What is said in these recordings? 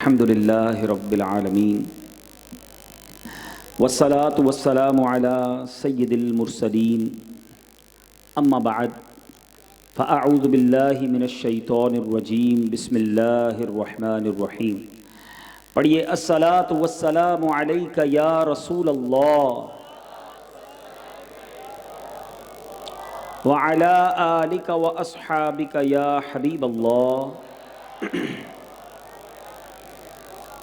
الحمدللہ رب العالمین والصلاة والسلام علی سید المرسلین اما بعد فاعوذ باللہ من الشیطان الرجیم بسم اللہ الرحمن الرحیم. پڑھیے الصلاۃ والسلام علیک یا رسول اللہ وعلی آلک واصحابک یا حبیب اللہ.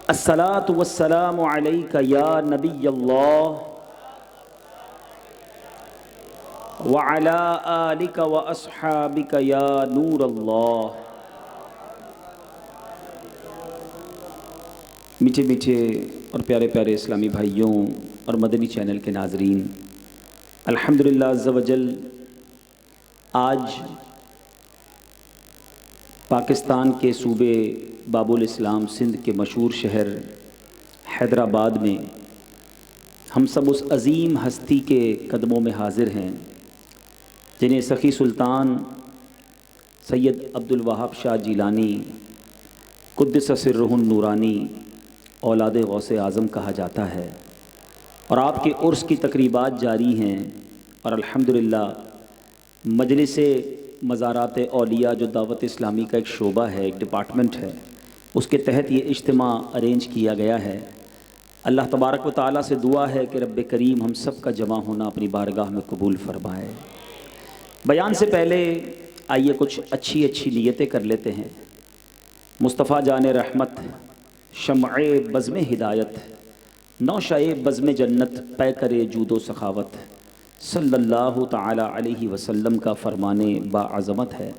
الصلاۃ والسلام علیک یا نبی اللہ وعلی آلک واصحابک یا نور اللہ. میٹھے میٹھے اور پیارے پیارے اسلامی بھائیوں اور مدنی چینل کے ناظرین، الحمدللہ عز و جل آج پاکستان کے صوبے باب الاسلام سندھ کے مشہور شہر حیدرآباد میں ہم سب اس عظیم ہستی کے قدموں میں حاضر ہیں جنہیں سخی سلطان سید عبدالوہاب شاہ جیلانی قدس سرہ النورانی اولاد غوث اعظم کہا جاتا ہے، اور آپ کے عرس کی تقریبات جاری ہیں. اور الحمدللہ مجلس مزارات اولیاء جو دعوت اسلامی کا ایک شعبہ ہے، ایک ڈپارٹمنٹ ہے، اس کے تحت یہ اجتماع ارینج کیا گیا ہے. اللہ تبارک و تعالیٰ سے دعا ہے کہ رب کریم ہم سب کا جمع ہونا اپنی بارگاہ میں قبول فرمائے. بیان سے پہلے آئیے کچھ اچھی نیتیں کر لیتے ہیں. مصطفیٰ جان رحمت، شمع بزم ہدایت، نوشہ بزم جنت، پے کرے جود و سخاوت، صلی اللہ تعالی علیہ وسلم کا فرمان باعظمت ہے.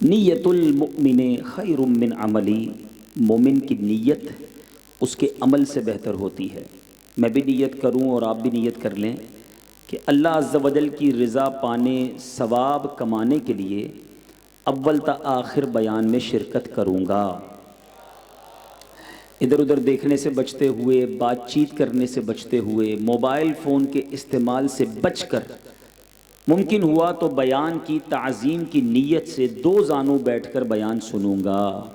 نیت المؤمن خیر من عملی، مومن کی نیت اس کے عمل سے بہتر ہوتی ہے. میں بھی نیت کروں اور آپ بھی نیت کر لیں کہ اللہ عز و جل کی رضا پانے، ثواب کمانے کے لیے اول تا آخر بیان میں شرکت کروں گا. ادھر ادھر دیکھنے سے بچتے ہوئے، بات چیت کرنے سے بچتے ہوئے، موبائل فون کے استعمال سے بچ کر ممکن ہوا تو بیان کی تعظیم کی نیت سے دو زانوں بیٹھ کر بیان سنوں گا.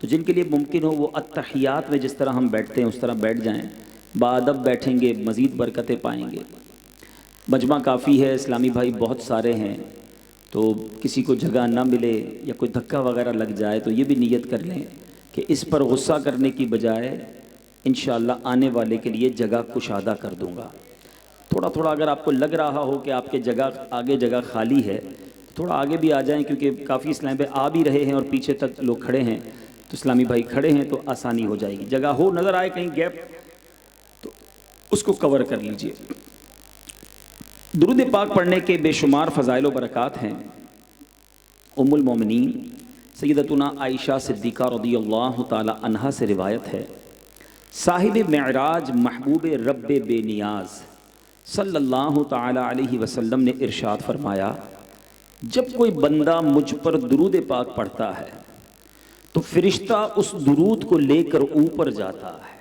تو جن کے لیے ممکن ہو وہ اتحیات میں جس طرح ہم بیٹھتے ہیں اس طرح بیٹھ جائیں، بادب بیٹھیں گے مزید برکتیں پائیں گے. مجمع کافی ہے، اسلامی بھائی بہت سارے ہیں، تو کسی کو جگہ نہ ملے یا کوئی دھکا وغیرہ لگ جائے تو یہ بھی نیت کر لیں کہ اس پر غصہ کرنے کی بجائے انشاءاللہ آنے والے کے لیے جگہ کشادہ کر دوں گا. تھوڑا تھوڑا اگر آپ کو لگ رہا ہو کہ آپ کے جگہ آگے جگہ خالی ہے تو تھوڑا آگے بھی آ جائیں، کیونکہ کافی اسلامی بھائی آ بھی رہے ہیں اور پیچھے تک لوگ کھڑے ہیں، تو اسلامی بھائی کھڑے ہیں تو آسانی ہو جائے گی. جگہ ہو نظر آئے کہیں گیپ تو اس کو کور کر لیجئے. درود پاک پڑھنے کے بے شمار فضائل و برکات ہیں. ام المومنین سیدتنا عائشہ صدیقہ رضی اللہ تعالی عنہا سے روایت ہے، صاحب معراج محبوب رب بے نیاز صلی اللہ تعالی علیہ وسلم نے ارشاد فرمایا، جب کوئی بندہ مجھ پر درود پاک پڑھتا ہے تو فرشتہ اس درود کو لے کر اوپر جاتا ہے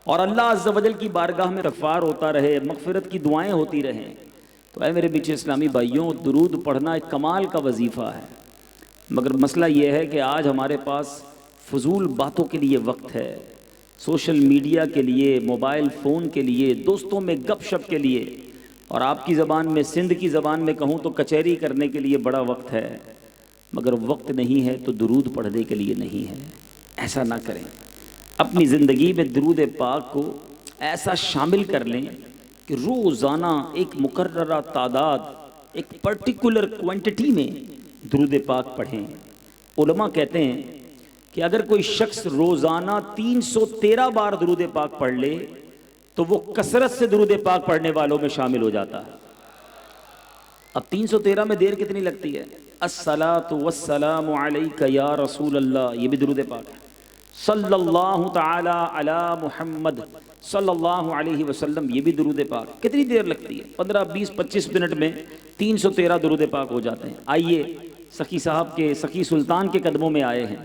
اور اللہ عز و جل کی بارگاہ میں غفار ہوتا رہے، مغفرت کی دعائیں ہوتی رہیں. تو اے میرے میٹھے اسلامی بھائیوں، درود پڑھنا ایک کمال کا وظیفہ ہے، مگر مسئلہ یہ ہے کہ آج ہمارے پاس فضول باتوں کے لیے وقت ہے، سوشل میڈیا کے لیے، موبائل فون کے لیے، دوستوں میں گپ شپ کے لیے، اور آپ کی زبان میں، سندھ کی زبان میں کہوں تو کچہری کرنے کے لیے بڑا وقت ہے، مگر وقت نہیں ہے تو درود پڑھنے کے لیے نہیں ہے. ایسا نہ کریں. اپنی زندگی میں درود پاک کو ایسا شامل کر لیں کہ روزانہ ایک مقررہ تعداد، ایک پرٹیکولر کوانٹٹی میں درود پاک پڑھیں. علماء کہتے ہیں کہ اگر کوئی شخص روزانہ 313 بار درود پاک پڑھ لے تو وہ کثرت سے درود پاک پڑھنے والوں میں شامل ہو جاتا ہے. اب 313 میں دیر کتنی لگتی ہے؟ الصلاۃ والسلام علیک یا رسول اللہ، یہ بھی درود پاک ہے. صلی اللہ تعالی علی محمد صلی اللہ علیہ وسلم، یہ بھی درود پاک. کتنی دیر لگتی ہے؟ 15 20 25 منٹ میں 313 درود پاک ہو جاتے ہیں. آئیے سخی صاحب کے، سخی سلطان کے قدموں میں آئے ہیں،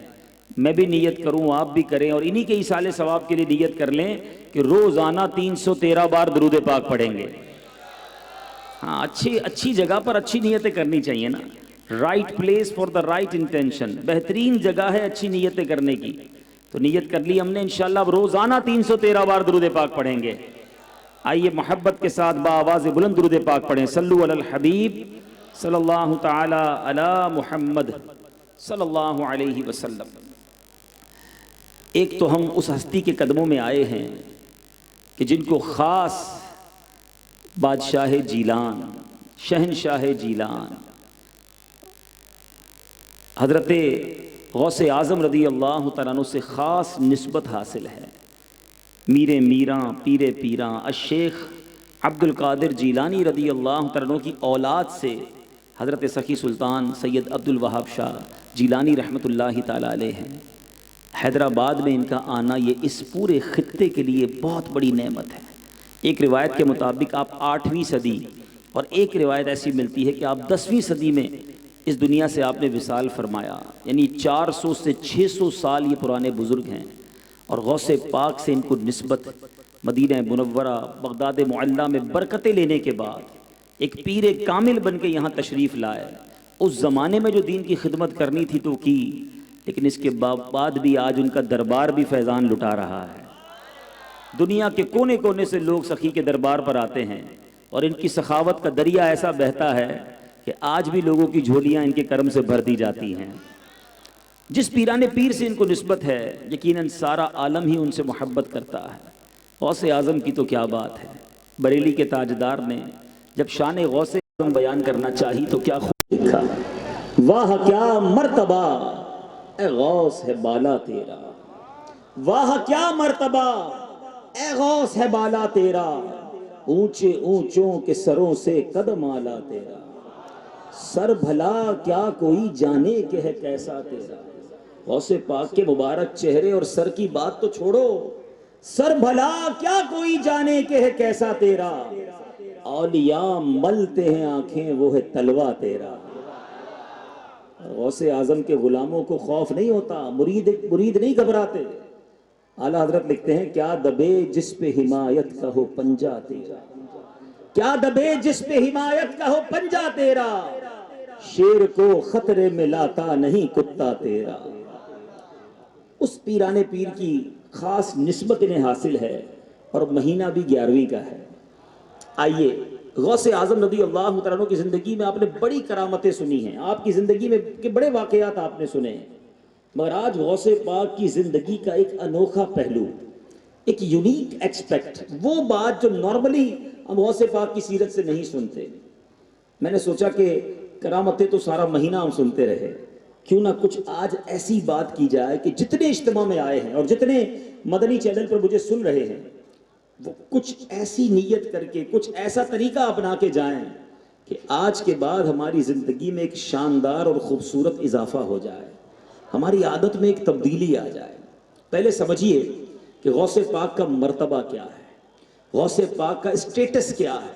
میں بھی نیت کروں، آپ بھی کریں، اور انہی کے ایصال ثواب کے لیے نیت کر لیں کہ روزانہ 313 بار درود پاک پڑھیں گے. ہاں، اچھی جگہ پر اچھی نیتیں کرنی چاہیے نا. Right place for the right intention, بہترین جگہ ہے اچھی نیتیں کرنے کی. تو نیت کر لی ہم نے انشاءاللہ اب روزانہ 313 بار درود پاک پڑھیں گے. آئیے محبت کے ساتھ بآواز بلند درود پاک پڑھیں. صلو علی الحبیب صلی اللہ تعالی علی محمد صلی اللہ علیہ وسلم. ایک تو ہم اس ہستی کے قدموں میں آئے ہیں کہ جن کو خاص بادشاہ جیلان، شہنشاہ جیلان، حضرت غوث اعظم رضی اللہ تعالیٰ عنہ سے خاص نسبت حاصل ہے. میر میراں پیر پیراں الشیخ عبد القادر جیلانی رضی اللہ تعالیٰ عنہ کی اولاد سے حضرت سخی سلطان سید عبد الوہاب شاہ جیلانی رحمۃ اللہ تعالیٰ علیہ ہیں. حیدرآباد میں ان کا آنا یہ اس پورے خطے کے لیے بہت بڑی نعمت ہے. ایک روایت کے مطابق آپ 8ویں صدی اور ایک روایت ایسی ملتی ہے کہ آپ 10ویں صدی میں اس دنیا سے آپ نے وصال فرمایا. یعنی 400 سے 600 سال یہ پرانے بزرگ ہیں. اور غوث پاک سے ان کو نسبت مدینہ منورہ بغداد معلیٰ میں برکتیں لینے کے بعد ایک پیر کامل بن کے یہاں تشریف لائے. اس زمانے میں جو دین کی خدمت کرنی تھی تو کی، لیکن اس کے بعد بھی آج ان کا دربار بھی فیضان لٹا رہا ہے. دنیا کے کونے کونے سے لوگ سخی کے دربار پر آتے ہیں اور ان کی سخاوت کا دریا ایسا بہتا ہے کہ آج بھی لوگوں کی جھولیاں ان کے کرم سے بھر دی جاتی ہیں. جس پیرانے پیر سے ان کو نسبت ہے یقیناً سارا عالم ہی ان سے محبت کرتا ہے. غوث اعظم کی تو کیا بات ہے. بریلی کے تاجدار نے جب شان غوث اعظم بیان کرنا چاہی تو کیا خوب لکھا، واہ کیا مرتبہ اے غوث ہے بالا تیرا، واہ کیا مرتبہ اے غوث ہے بالا تیرا، اونچے اونچوں کے سروں سے قدم آلا تیرا، سر بھلا کیا کوئی جانے کہ ہے کیسا تیرا. غوث پاک کے مبارک چہرے اور سر کی بات تو چھوڑو، سر بھلا کیا کوئی جانے کہ ہے کیسا تیرا، اولیاء ملتے ہیں آنکھیں وہ ہے تلوا تیرا. غوث اعظم کے غلاموں کو خوف نہیں ہوتا، مرید نہیں گھبراتے. اعلیٰ حضرت لکھتے ہیں کیا دبے جس پہ حمایت کا ہو پنجا تیرا، کیا دبے جس پہ حمایت کا ہو پنجا تیرا، شیر کو خطرے میں لاتا نہیں کتا تیرا. اس پیرانے پیر کی خاص نسبت انہیں حاصل ہے اور مہینہ بھی 11ویں کا ہے. آئیے غوث اعظم رضی اللہ تعالیٰ عنہ کی زندگی میں آپ نے بڑی کرامتیں سنی ہیں، آپ کی زندگی میں کے بڑے واقعات آپ نے سنے ہیں، مگر آج غوث پاک کی زندگی کا ایک انوکھا پہلو، ایک یونیک ایکسپیکٹ، وہ بات جو نارملی ہم غوث پاک کی سیرت سے نہیں سنتے. میں نے سوچا کہ کرامتیں تو سارا مہینہ ہم سنتے رہے، کیوں نہ کچھ آج ایسی بات کی جائے کہ جتنے اجتماع میں آئے ہیں اور جتنے مدنی چینل پر مجھے سن رہے ہیں وہ کچھ ایسی نیت کر کے کچھ ایسا طریقہ اپنا کے جائیں کہ آج کے بعد ہماری زندگی میں ایک شاندار اور خوبصورت اضافہ ہو جائے، ہماری عادت میں ایک تبدیلی آ جائے. پہلے سمجھیے کہ غوث پاک کا مرتبہ کیا ہے، غوث پاک کا اسٹیٹس کیا ہے.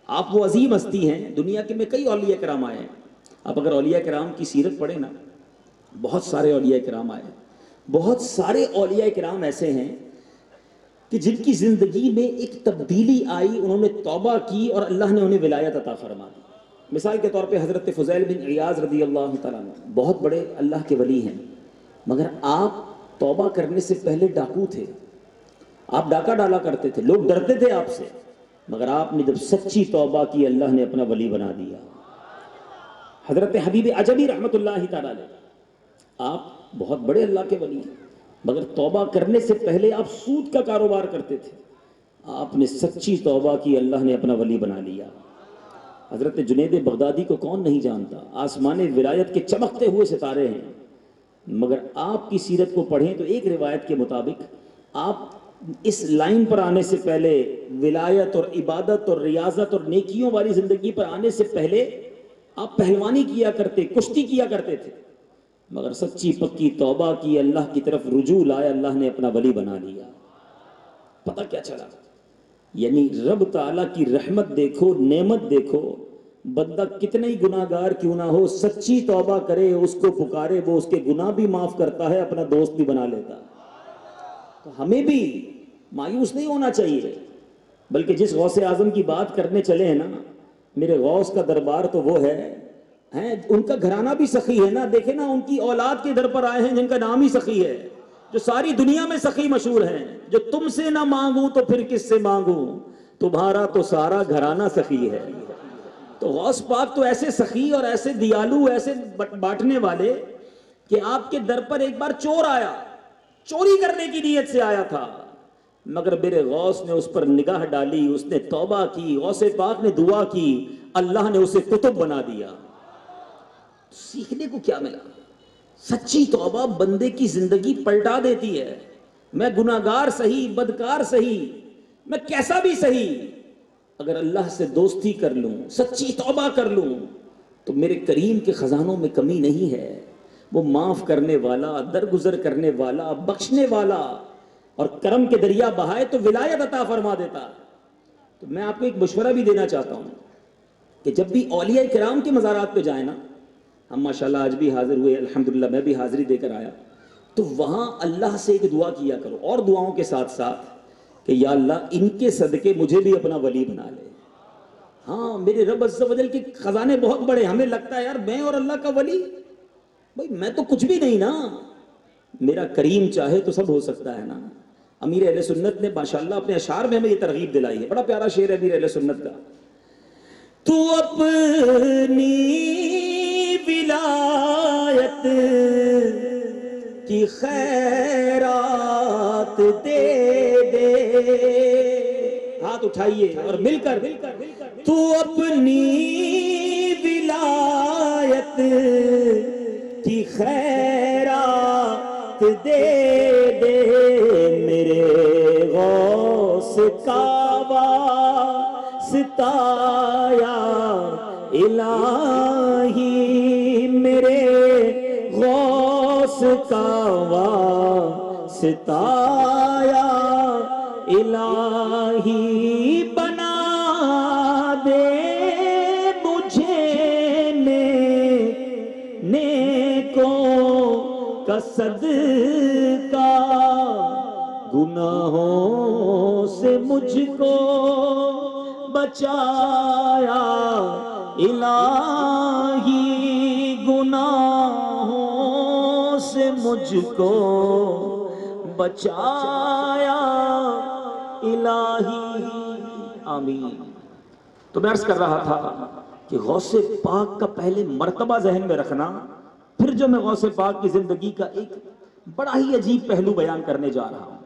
آپ وہ عظیم ہستی ہیں، دنیا کے میں کئی اولیاء کرام آئے ہیں. آپ اگر اولیاء کرام کی سیرت پڑھیں نا، بہت سارے اولیاء کرام آئے ہیں. بہت سارے اولیاء کرام ایسے ہیں کہ جن کی زندگی میں ایک تبدیلی آئی، انہوں نے توبہ کی اور اللہ نے انہیں ولایت عطا فرما دی. مثال کے طور پہ حضرت فضیل بن عیاض رضی اللہ تعالیٰ عنہ بہت بڑے اللہ کے ولی ہیں، مگر آپ توبہ کرنے سے پہلے ڈاکو تھے. آپ ڈاکہ ڈالا کرتے تھے، لوگ ڈرتے تھے آپ سے، مگر آپ نے جب سچی توبہ کی اللہ نے اپنا ولی بنا دیا. حضرت حبیب عجمی رحمۃ اللہ تعالیٰ علیہ، آپ بہت بڑے اللہ کے ولی ہیں، مگر توبہ کرنے سے پہلے آپ سود کا کاروبار کرتے تھے، آپ نے سچی توبہ کی اللہ نے اپنا ولی بنا لیا. حضرت جنید بغدادی کو کون نہیں جانتا، آسمان ولایت کے چمکتے ہوئے ستارے ہیں، مگر آپ کی سیرت کو پڑھیں تو ایک روایت کے مطابق آپ اس لائن پر آنے سے پہلے، ولایت اور عبادت اور ریاضت اور نیکیوں والی زندگی پر آنے سے پہلے آپ پہلوانی کیا کرتے، کشتی کیا کرتے تھے، مگر سچی پکی توبہ کی، اللہ کی طرف رجوع لائے، اللہ نے اپنا ولی بنا لیا. پتہ کیا چلا؟ یعنی رب تعالیٰ کی رحمت دیکھو، نعمت دیکھو. بندہ کتنے ہی گناہ گار کیوں نہ ہو، سچی توبہ کرے، اس کو پکارے، وہ اس کے گناہ بھی معاف کرتا ہے، اپنا دوست بھی بنا لیتا. تو ہمیں بھی مایوس نہیں ہونا چاہیے، بلکہ جس غوث اعظم کی بات کرنے چلے ہیں نا، میرے غوث کا دربار تو وہ ہے، ان کا گھرانہ بھی سخی ہے نا. دیکھیں نا، ان کی اولاد کے در پر آئے ہیں جن کا نام ہی سخی ہے. جو ساری دنیا میں سخی مشہور ہیں، جو تم سے نہ مانگوں تو پھر کس سے مانگوں، تمہارا تو سارا گھرانہ سخی ہے۔ تو غوث پاک تو ایسے سخی اور ایسے دیالو، ایسے بانٹنے والے کہ آپ کے در پر ایک بار چور آیا، چوری کرنے کی نیت سے آیا تھا، مگر میرے غوث نے اس پر نگاہ ڈالی، اس نے توبہ کی، غوث پاک نے دعا کی، اللہ نے اسے قطب بنا دیا۔ سیکھنے کو کیا ملا؟ سچی توبہ بندے کی زندگی پلٹا دیتی ہے۔ میں گناہگار سہی، بدکار سہی، میں کیسا بھی سہی، اگر اللہ سے دوستی کر لوں، سچی توبہ کر لوں، تو میرے کریم کے خزانوں میں کمی نہیں ہے۔ وہ معاف کرنے والا، درگزر کرنے والا، بخشنے والا، اور کرم کے دریا بہائے تو ولایت عطا فرما دیتا۔ تو میں آپ کو ایک مشورہ بھی دینا چاہتا ہوں کہ جب بھی اولیاء کرام کے مزارات پہ جائیں نا، ہم ماشاءاللہ آج بھی حاضر ہوئے، الحمدللہ میں بھی حاضری دے کر آیا، تو وہاں اللہ سے ایک دعا کیا کرو، اور دعاؤں کے ساتھ ساتھ، کہ یا اللہ ان کے صدقے مجھے بھی اپنا ولی بنا لے۔ ہاں، میرے رب عز و جل کے خزانے بہت بڑے، ہمیں لگتا ہے یار میں اور اللہ کا ولی، بھائی میں تو کچھ بھی نہیں نا، میرا کریم چاہے تو سب ہو سکتا ہے نا۔ امیر اہل سنت نے ماشاءاللہ اپنے اشعار میں ہمیں یہ ترغیب دلائی ہے، بڑا پیارا شعر ہے امیر اہل سنت کا۔ تو اپنی ولایت کی خیرات دے دے، ہاتھ اٹھائیے اور مل کر، تو اپنی ولایت کی خیرات دے دے، میرے غوث کا واسطہ یا الہی، میرے غوث کا واسطہ یا الہی، بنا دے مجھے نیکوں کا صدقہ، گناہوں سے مجھ کو بچایا الہی، گناہوں سے مجھ کو بچایا الہی، آمین۔ تو میں عرض کر رہا تھا کہ غوث پاک کا پہلے مرتبہ ذہن میں رکھنا، پھر جو میں غوث پاک کی زندگی کا ایک بڑا ہی عجیب پہلو بیان کرنے جا رہا ہوں،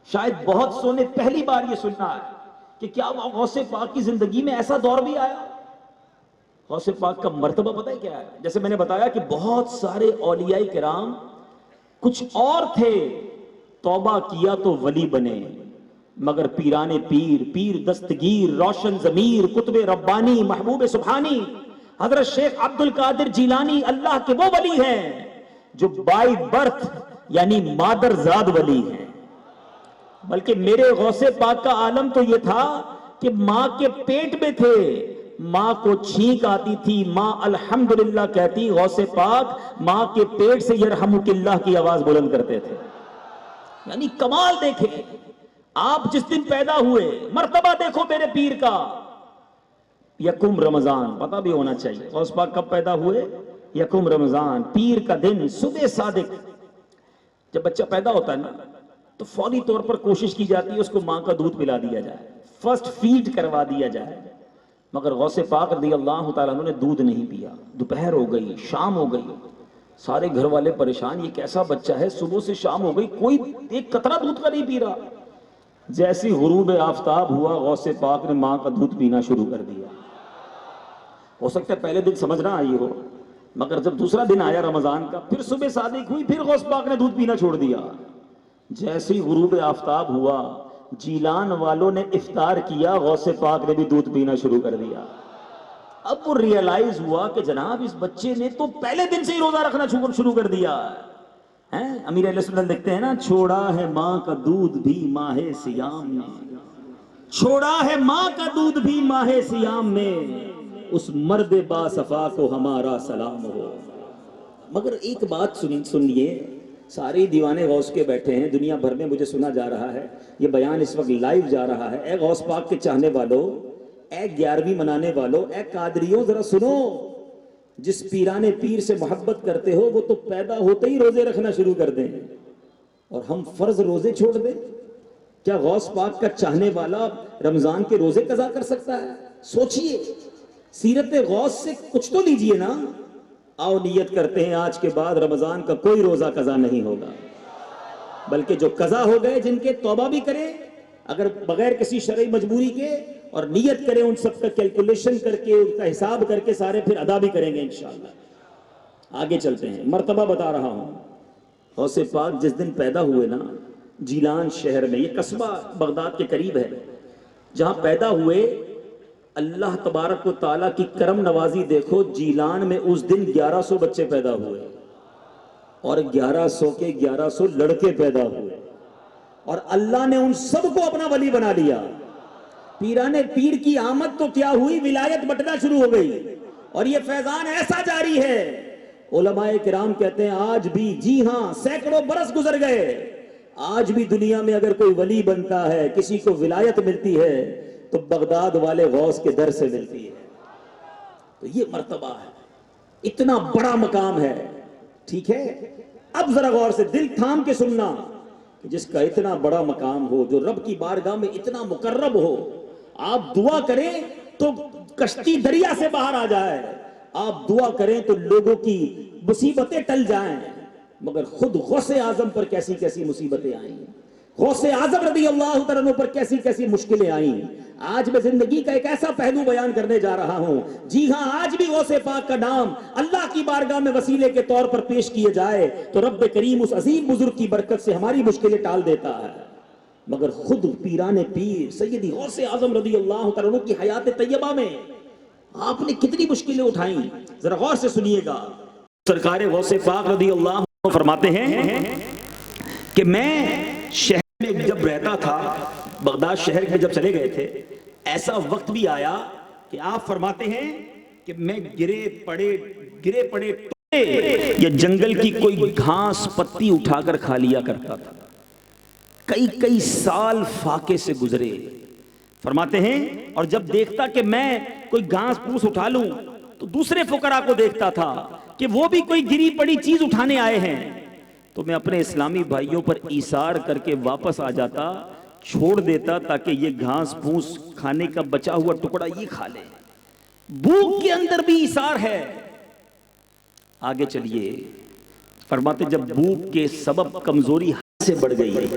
شاید بہت سو نے پہلی بار یہ سننا ہے کہ کیا غوث پاک کی زندگی میں ایسا دور بھی آیا؟ غوث پاک کا مرتبہ پتہ ہے کیا ہے؟ جیسے میں نے بتایا کہ بہت سارے اولیاء کرام کچھ اور تھے، توبہ کیا تو ولی بنے، مگر پیرانے پیر، پیر دستگیر، روشن ضمیر، قطب ربانی، محبوب سبحانی، حضرت شیخ عبد القادر جیلانی اللہ کے وہ ولی ہیں جو بائی برتھ یعنی مادر زاد ولی ہیں۔ بلکہ میرے غوث پاک کا عالم تو یہ تھا کہ ماں کے پیٹ میں تھے، ماں کو چھینک آتی تھی، ماں الحمدللہ کہتی، غوث پاک ماں کے پیٹ سے یرحمک اللہ کی آواز بلند کرتے تھے۔ یعنی کمال دیکھیں، آپ جس دن پیدا ہوئے، مرتبہ دیکھو میرے پیر کا، یکم رمضان، پتہ بھی ہونا چاہیے غوث پاک کب پیدا ہوئے، یکم رمضان، پیر کا دن، صبح صادق۔ جب بچہ پیدا ہوتا ہے نا تو فوری طور پر کوشش کی جاتی ہے اس کو ماں کا دودھ پلا دیا جائے، فرسٹ فیڈ کروا دیا جائے، مگر غوث پاک رضی اللہ تعالیٰ عنہ نے دودھ نہیں پیا۔ دوپہر ہو گئی، شام ہو گئی، سارے گھر والے پریشان، یہ کیسا بچہ ہے، صبح سے شام ہو گئی کوئی ایک قطرہ دودھ کا نہیں پی رہا۔ جیسی غروب آفتاب ہوا غوث پاک نے ماں کا دودھ پینا شروع کر دیا۔ ہو سکتا ہے پہلے دن سمجھ نہ آئی ہو، مگر جب دوسرا دن آیا رمضان کا، پھر صبح صادق ہوئی، پھر غوث پاک نے دودھ پینا چھوڑ دیا۔ جیسی غروب آفتاب ہوا، جیلان والوں نے افطار کیا، غوث پاک نے بھی دودھ پینا شروع کر دیا۔ اب وہ ریئلائز ہوا کہ جناب اس بچے نے تو پہلے دن سے ہی روزہ رکھنا شروع کر دیا ہے۔ امیر اہل سنت لکھتے ہیں نا، چھوڑا ہے ماں کا دودھ بھی ماہ سیام میں، چھوڑا ہے ماں کا دودھ بھی ماہ سیام میں، اس مرد با صفا کو ہمارا سلام ہو۔ مگر ایک بات سنیے، سارے دیوانے غوث کے بیٹھے ہیں، دنیا بھر میں مجھے سنا جا رہا ہے، یہ بیان اس وقت لائیو جا رہا ہے۔ اے غوث پاک کے چاہنے والوں، اے 11ویں منانے والوں، اے قادریوں، ذرا سنو، جس پیرانے پیر سے محبت کرتے ہو وہ تو پیدا ہوتے ہی روزے رکھنا شروع کر دیں۔ اور ہم فرض روزے چھوڑ دیں؟ کیا غوث پاک کا چاہنے والا رمضان کے روزے قضا کر سکتا ہے؟ سوچئے، سیرت غوث سے کچھ تو لیجئے نا۔ آؤ نیت کرتے ہیں آج کے بعد رمضان کا کوئی روزہ قضا نہیں ہوگا، بلکہ جو قضا ہو گئے جن کے توبہ بھی کریں اگر بغیر کسی شرعی مجبوری کے، اور نیت کریں ان سب کا کیلکولیشن کر کے، ان کا حساب کر کے سارے پھر ادا بھی کریں گے انشاءاللہ۔ آگے چلتے ہیں، مرتبہ بتا رہا ہوں۔ غوث پاک جس دن پیدا ہوئے نا جیلان شہر میں، یہ قصبہ بغداد کے قریب ہے، جہاں پیدا ہوئے، اللہ تبارک و تعالیٰ کی کرم نوازی دیکھو، جیلان میں اس دن 1100 بچے پیدا ہوئے، اور 1100 کے 1100 لڑکے پیدا ہوئے، اور اللہ نے ان سب کو اپنا ولی بنا لیا۔ پیران پیر کی آمد تو کیا ہوئی، ولایت بٹنا شروع ہو گئی، اور یہ فیضان ایسا جاری ہے۔ علماء کرام کہتے ہیں آج بھی، جی ہاں، سینکڑوں برس گزر گئے، آج بھی دنیا میں اگر کوئی ولی بنتا ہے، کسی کو ولایت ملتی ہے، تو بغداد والے غوث کے در سے ملتی ہے۔ تو یہ مرتبہ ہے، اتنا بڑا مقام ہے، ٹھیک ہے؟ اب ذرا غور سے دل تھام کے سننا، کہ جس کا اتنا بڑا مقام ہو، جو رب کی بارگاہ میں اتنا مقرب ہو، آپ دعا کریں تو کشتی دریا سے باہر آ جائے، آپ دعا کریں تو لوگوں کی مصیبتیں ٹل جائیں، مگر خود غوث اعظم پر کیسی کیسی مصیبتیں آئیں، غوث اعظم رضی اللہ تعالیٰ عنہ پر کیسی کیسی مشکلیں آئیں۔ آج میں زندگی کا ایک ایسا پہلو بیان کرنے جا رہا ہوں، جی ہاں، آج بھی غوث پاک کا نام اللہ کی بارگاہ میں وسیلے کے طور پر پیش کیے جائے تو رب کریم اس عظیم بزرگ کی برکت سے ہماری مشکلیں ٹال دیتا ہے، مگر خود پیران پیر سیدی غوث اعظم رضی اللہ تعالیٰ عنہ کی حیات طیبہ میں آپ نے کتنی مشکلیں اٹھائیں، ذرا غور سے سنیے گا۔ سرکار غوث پاک رضی اللہ عنہ فرماتے ہیں کہ میں شہر میں جب رہتا تھا، بغداد شہر میں جب چلے گئے تھے، ایسا وقت بھی آیا کہ آپ فرماتے ہیں کہ میں گرے پڑے ٹوٹے یا جنگل کی کوئی گھاس پتی اٹھا کر کھا لیا کرتا تھا۔ کئی سال فاقے سے گزرے، فرماتے ہیں، اور جب دیکھتا کہ میں کوئی گھاس پھوس اٹھا لوں تو دوسرے فقراء کو دیکھتا تھا کہ وہ بھی کوئی گری پڑی چیز اٹھانے آئے ہیں، تو میں اپنے اسلامی بھائیوں پر ایثار کر کے واپس آ جاتا، چھوڑ دیتا تاکہ یہ گھاس پھوس کھانے کا بچا ہوا ٹکڑا یہ کھا لے۔ بھوک کے اندر بھی ایثار ہے۔ آگے چلیے، فرماتے جب بھوک کے سبب کمزوری حد سے بڑھ گئی،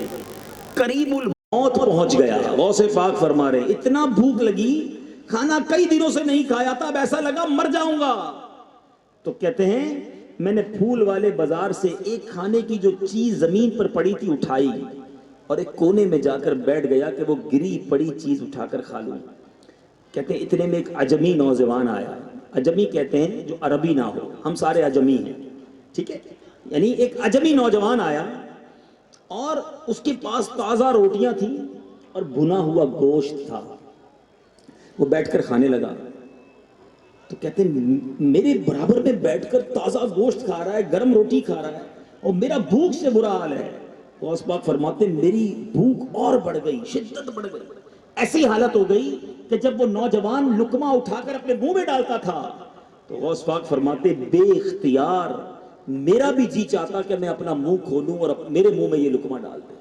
قریب الموت پہنچ گیا، غوث پاک فرما رہے اتنا بھوک لگی، کھانا کئی دنوں سے نہیں کھایا تھا، اب ایسا لگا مر جاؤں گا، تو کہتے ہیں میں نے پھول والے بازار سے ایک کھانے کی جو چیز زمین پر پڑی تھی اٹھائی اور ایک کونے میں جا کر بیٹھ گیا کہ وہ گری پڑی چیز اٹھا کر کھا لوں۔ کہتے ہیں اتنے میں ایک عجمی نوجوان آیا، عجمی کہتے ہیں جو عربی نہ ہو، ہم سارے عجمی ہیں، ٹھیک ہے، یعنی ایک عجمی نوجوان آیا اور اس کے پاس تازہ روٹیاں تھیں اور بھنا ہوا گوشت تھا، وہ بیٹھ کر کھانے لگا، تو کہتے ہیں میرے برابر میں بیٹھ کر تازہ گوشت کھا رہا ہے، گرم روٹی کھا رہا ہے، اور میرا بھوک سے برا حال ہے۔ غوث پاک فرماتے میری بھوک اور بڑھ گئی، شدت بڑھ گئی، ایسی حالت ہو گئی کہ جب وہ نوجوان لقمہ اٹھا کر اپنے منہ میں ڈالتا تھا تو غوث پاک فرماتے بے اختیار میرا بھی جی چاہتا کہ میں اپنا منہ کھولوں اور میرے منہ میں یہ لقمہ ڈال دیں۔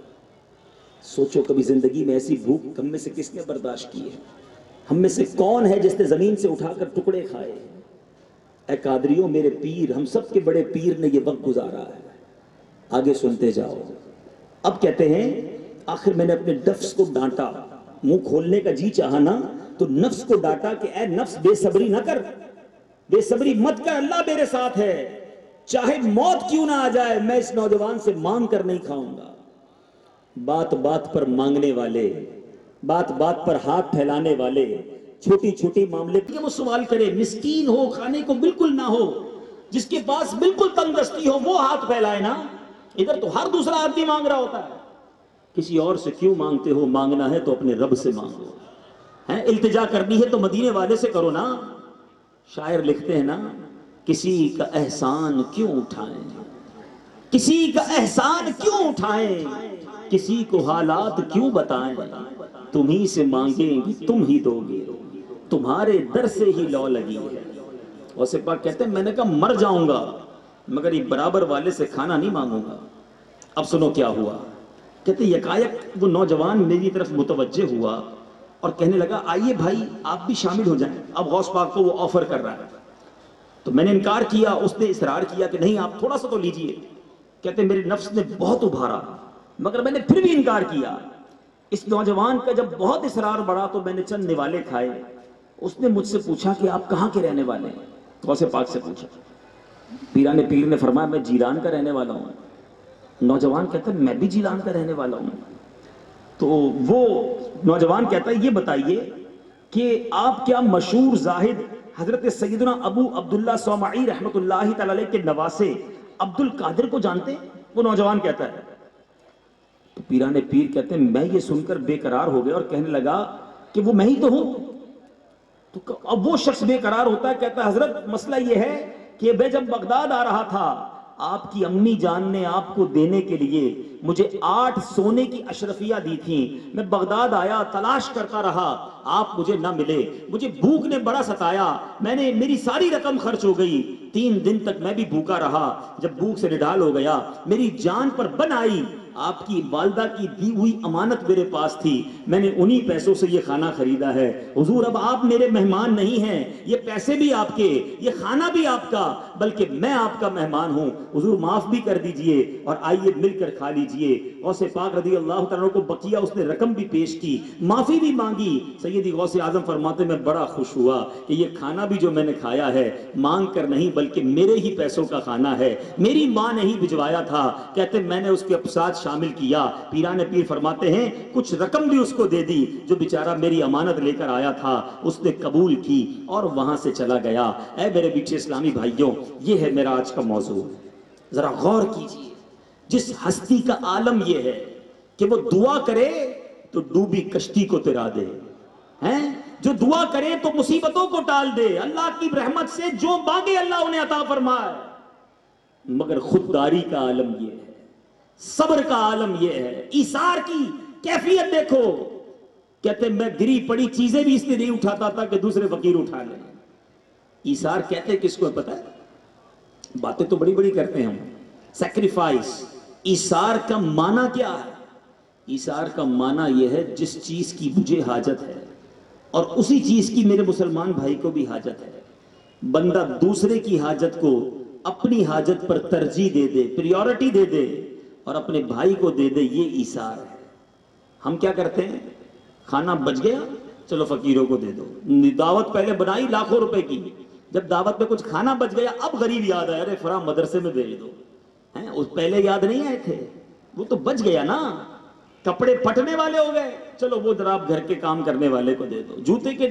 سوچو کبھی زندگی میں ایسی بھوک ہم میں سے کس نے برداشت کی ہے؟ ہم میں سے کون ہے جس نے زمین سے اٹھا کر ٹکڑے کھائے؟ اے قادریوں، میرے پیر، ہم سب کے بڑے پیر نے یہ وقت گزارا ہے۔ آگے سنتے جاؤ۔ اب کہتے ہیں آخر میں نے اپنے نفس کو ڈانٹا، منہ کھولنے کا جی چاہا نا تو نفس کو ڈانٹا کہ اے نفس بے صبری نہ کر، بے صبری مت کر، اللہ میرے ساتھ ہے، چاہے موت کیوں نہ آ جائے میں اس نوجوان سے مانگ کر نہیں کھاؤں گا۔ بات بات پر مانگنے والے، بات بات پر ہاتھ پھیلانے والے، چھوٹی چھوٹی معاملے کہ وہ سوال کرے، مسکین ہو، کھانے کو بالکل نہ ہو، جس کے پاس بالکل تنگ دستی ہو وہ ہاتھ پھیلائے نا، ادھر تو ہر دوسرا آدمی مانگ رہا ہوتا ہے۔ کسی اور سے کیوں مانگتے ہو؟ مانگنا ہے تو اپنے رب سے مانگو، ہیں التجا کرنی ہے تو مدینے والے سے کرو نا۔ شاعر لکھتے ہیں نا، کسی کا احسان کیوں اٹھائیں، کسی کا احسان کیوں اٹھائیں، کسی کو حالات کیوں بتائیں، تم ہی سے مانگیں گے تم ہی دو گے، تمہارے در سے ہی لو لگی ہے۔ غوث پاک کہتے ہیں میں نے کہا مر جاؤں گا مگر یہ برابر والے سے کھانا نہیں مانگوں گا۔ اب سنو کیا ہوا. کہتے یکایک وہ نوجوان میری طرف متوجہ ہوا اور کہنے لگا آئیے بھائی آپ بھی شامل ہو جائیں. اب غوث پاک کو وہ آفر کر رہا ہے. تو میں نے انکار کیا, اس نے اصرار کیا کہ نہیں آپ تھوڑا سا تو لیجئے. کہتے میرے نفس نے بہت ابھارا مگر میں نے پھر بھی انکار کیا. اس نوجوان کا جب بہت اصرار بڑھا تو میں نے چند نوالے کھائے. اس نے مجھ سے پوچھا کہ آپ کہاں کے رہنے والے ہیں؟ غوث پاک سے پوچھا. پیران پیر نے فرمایا میں جیلان کا رہنے والا ہوں. نوجوان کہتا ہے میں بھی جیلان کا رہنے والا ہوں. تو وہ نوجوان کہتا ہے یہ بتائیے کہ آپ کیا مشہور زاہد حضرت سیدنا ابو عبداللہ صومعی رحمۃ اللہ تعالی علیہ کے نواسے عبد القادر کو جانتے ہیں؟ وہ نوجوان کہتا ہے. تو پیران پیر کہتے ہیں میں یہ سن کر بے قرار ہو گیا اور کہنے لگا کہ وہ میں ہی تو ہوں. تو اب وہ شخص بے قرار ہوتا ہے, کہتا ہے حضرت مسئلہ یہ ہے کہ میں جب بغداد آ رہا تھا آپ کی امی جان نے آپ کو دینے کے لیے مجھے 8 سونے کی اشرفیہ دی تھیں. میں بغداد آیا تلاش کرتا رہا آپ مجھے نہ ملے. مجھے بھوک نے بڑا ستایا, میری ساری رقم خرچ ہو گئی. 3 دن تک میں بھی بھوکا رہا. جب بھوک سے نڈال ہو گیا میری جان پر بن آئی. آپ کی والدہ کی دی ہوئی امانت میرے پاس تھی, میں نے انہی پیسوں سے یہ کھانا خریدا ہے. حضور اب آپ میرے مہمان نہیں ہیں, یہ پیسے بھی آپ کے, یہ کھانا بھی آپ کا, بلکہ میں آپ کا مہمان ہوں. حضور معاف بھی کر دیجئے اور آئیے مل کر کھا لیجئے. غوث پاک رضی اللہ تعالیٰ کو بقیہ اس نے رقم بھی پیش کی, معافی بھی مانگی. سیدی غوث اعظم فرماتے میں بڑا خوش ہوا کہ یہ کھانا بھی جو میں نے کھایا ہے مانگ کر نہیں بلکہ میرے ہی پیسوں کا کھانا ہے, میری ماں نے ہی بھجوایا تھا. کہتے میں نے اس کے ساتھ شامل کیا. پیران پیر فرماتے ہیں کچھ رقم بھی اس کو دے دی جو بیچارہ میری امانت لے کر آیا تھا, اس نے قبول کی اور وہاں سے چلا گیا. اے میرے بیٹے اسلامی بھائیوں, یہ ہے میرا آج کا موضوع. ذرا غور کیجئے, جس ہستی کا عالم یہ ہے کہ وہ دعا کرے تو ڈوبی کشتی کو ترا دے, ہیں جو دعا کرے تو مصیبتوں کو ٹال دے, اللہ کی رحمت سے جو مانگے اللہ انہیں عطا فرمائے. مگر خودداری کا عالم یہ ہے, صبر کا عالم یہ ہے, ایثار کی کیفیت دیکھو. کہتے میں گری پڑی چیزیں بھی اس نے نہیں اٹھاتا تھا کہ دوسرے فقیر اٹھا لیں. ایثار کہتے کس کو پتہ ہے؟ باتیں تو بڑی بڑی کرتے ہیں ہم, سیکریفائس. ایثار کا معنی کیا ہے؟ ایثار کا معنی یہ ہے جس چیز کی مجھے حاجت ہے اور اسی چیز کی میرے مسلمان بھائی کو بھی حاجت ہے, بندہ دوسرے کی حاجت کو اپنی حاجت پر ترجیح دے دے, پریورٹی دے دے اور اپنے بھائی کو دے دے, یہ ایثار ہے. ہم کیا کرتے ہیں, کھانا بچ گیا چلو فقیروں کو دے دو. دعوت پہلے بنائی لاکھوں روپے کی, جب دعوت میں کچھ کھانا بچ گیا اب غریب یاد آیا ارے فلاں مدرسے میں بھیج دو. اس پہلے یاد نہیں آئے تھے, وہ تو بچ گیا نا. کپڑے پھٹنے والے ہو گئے چلو وہ ذرا آپ گھر کے کام کرنے والے کو دے دو. جوتے کے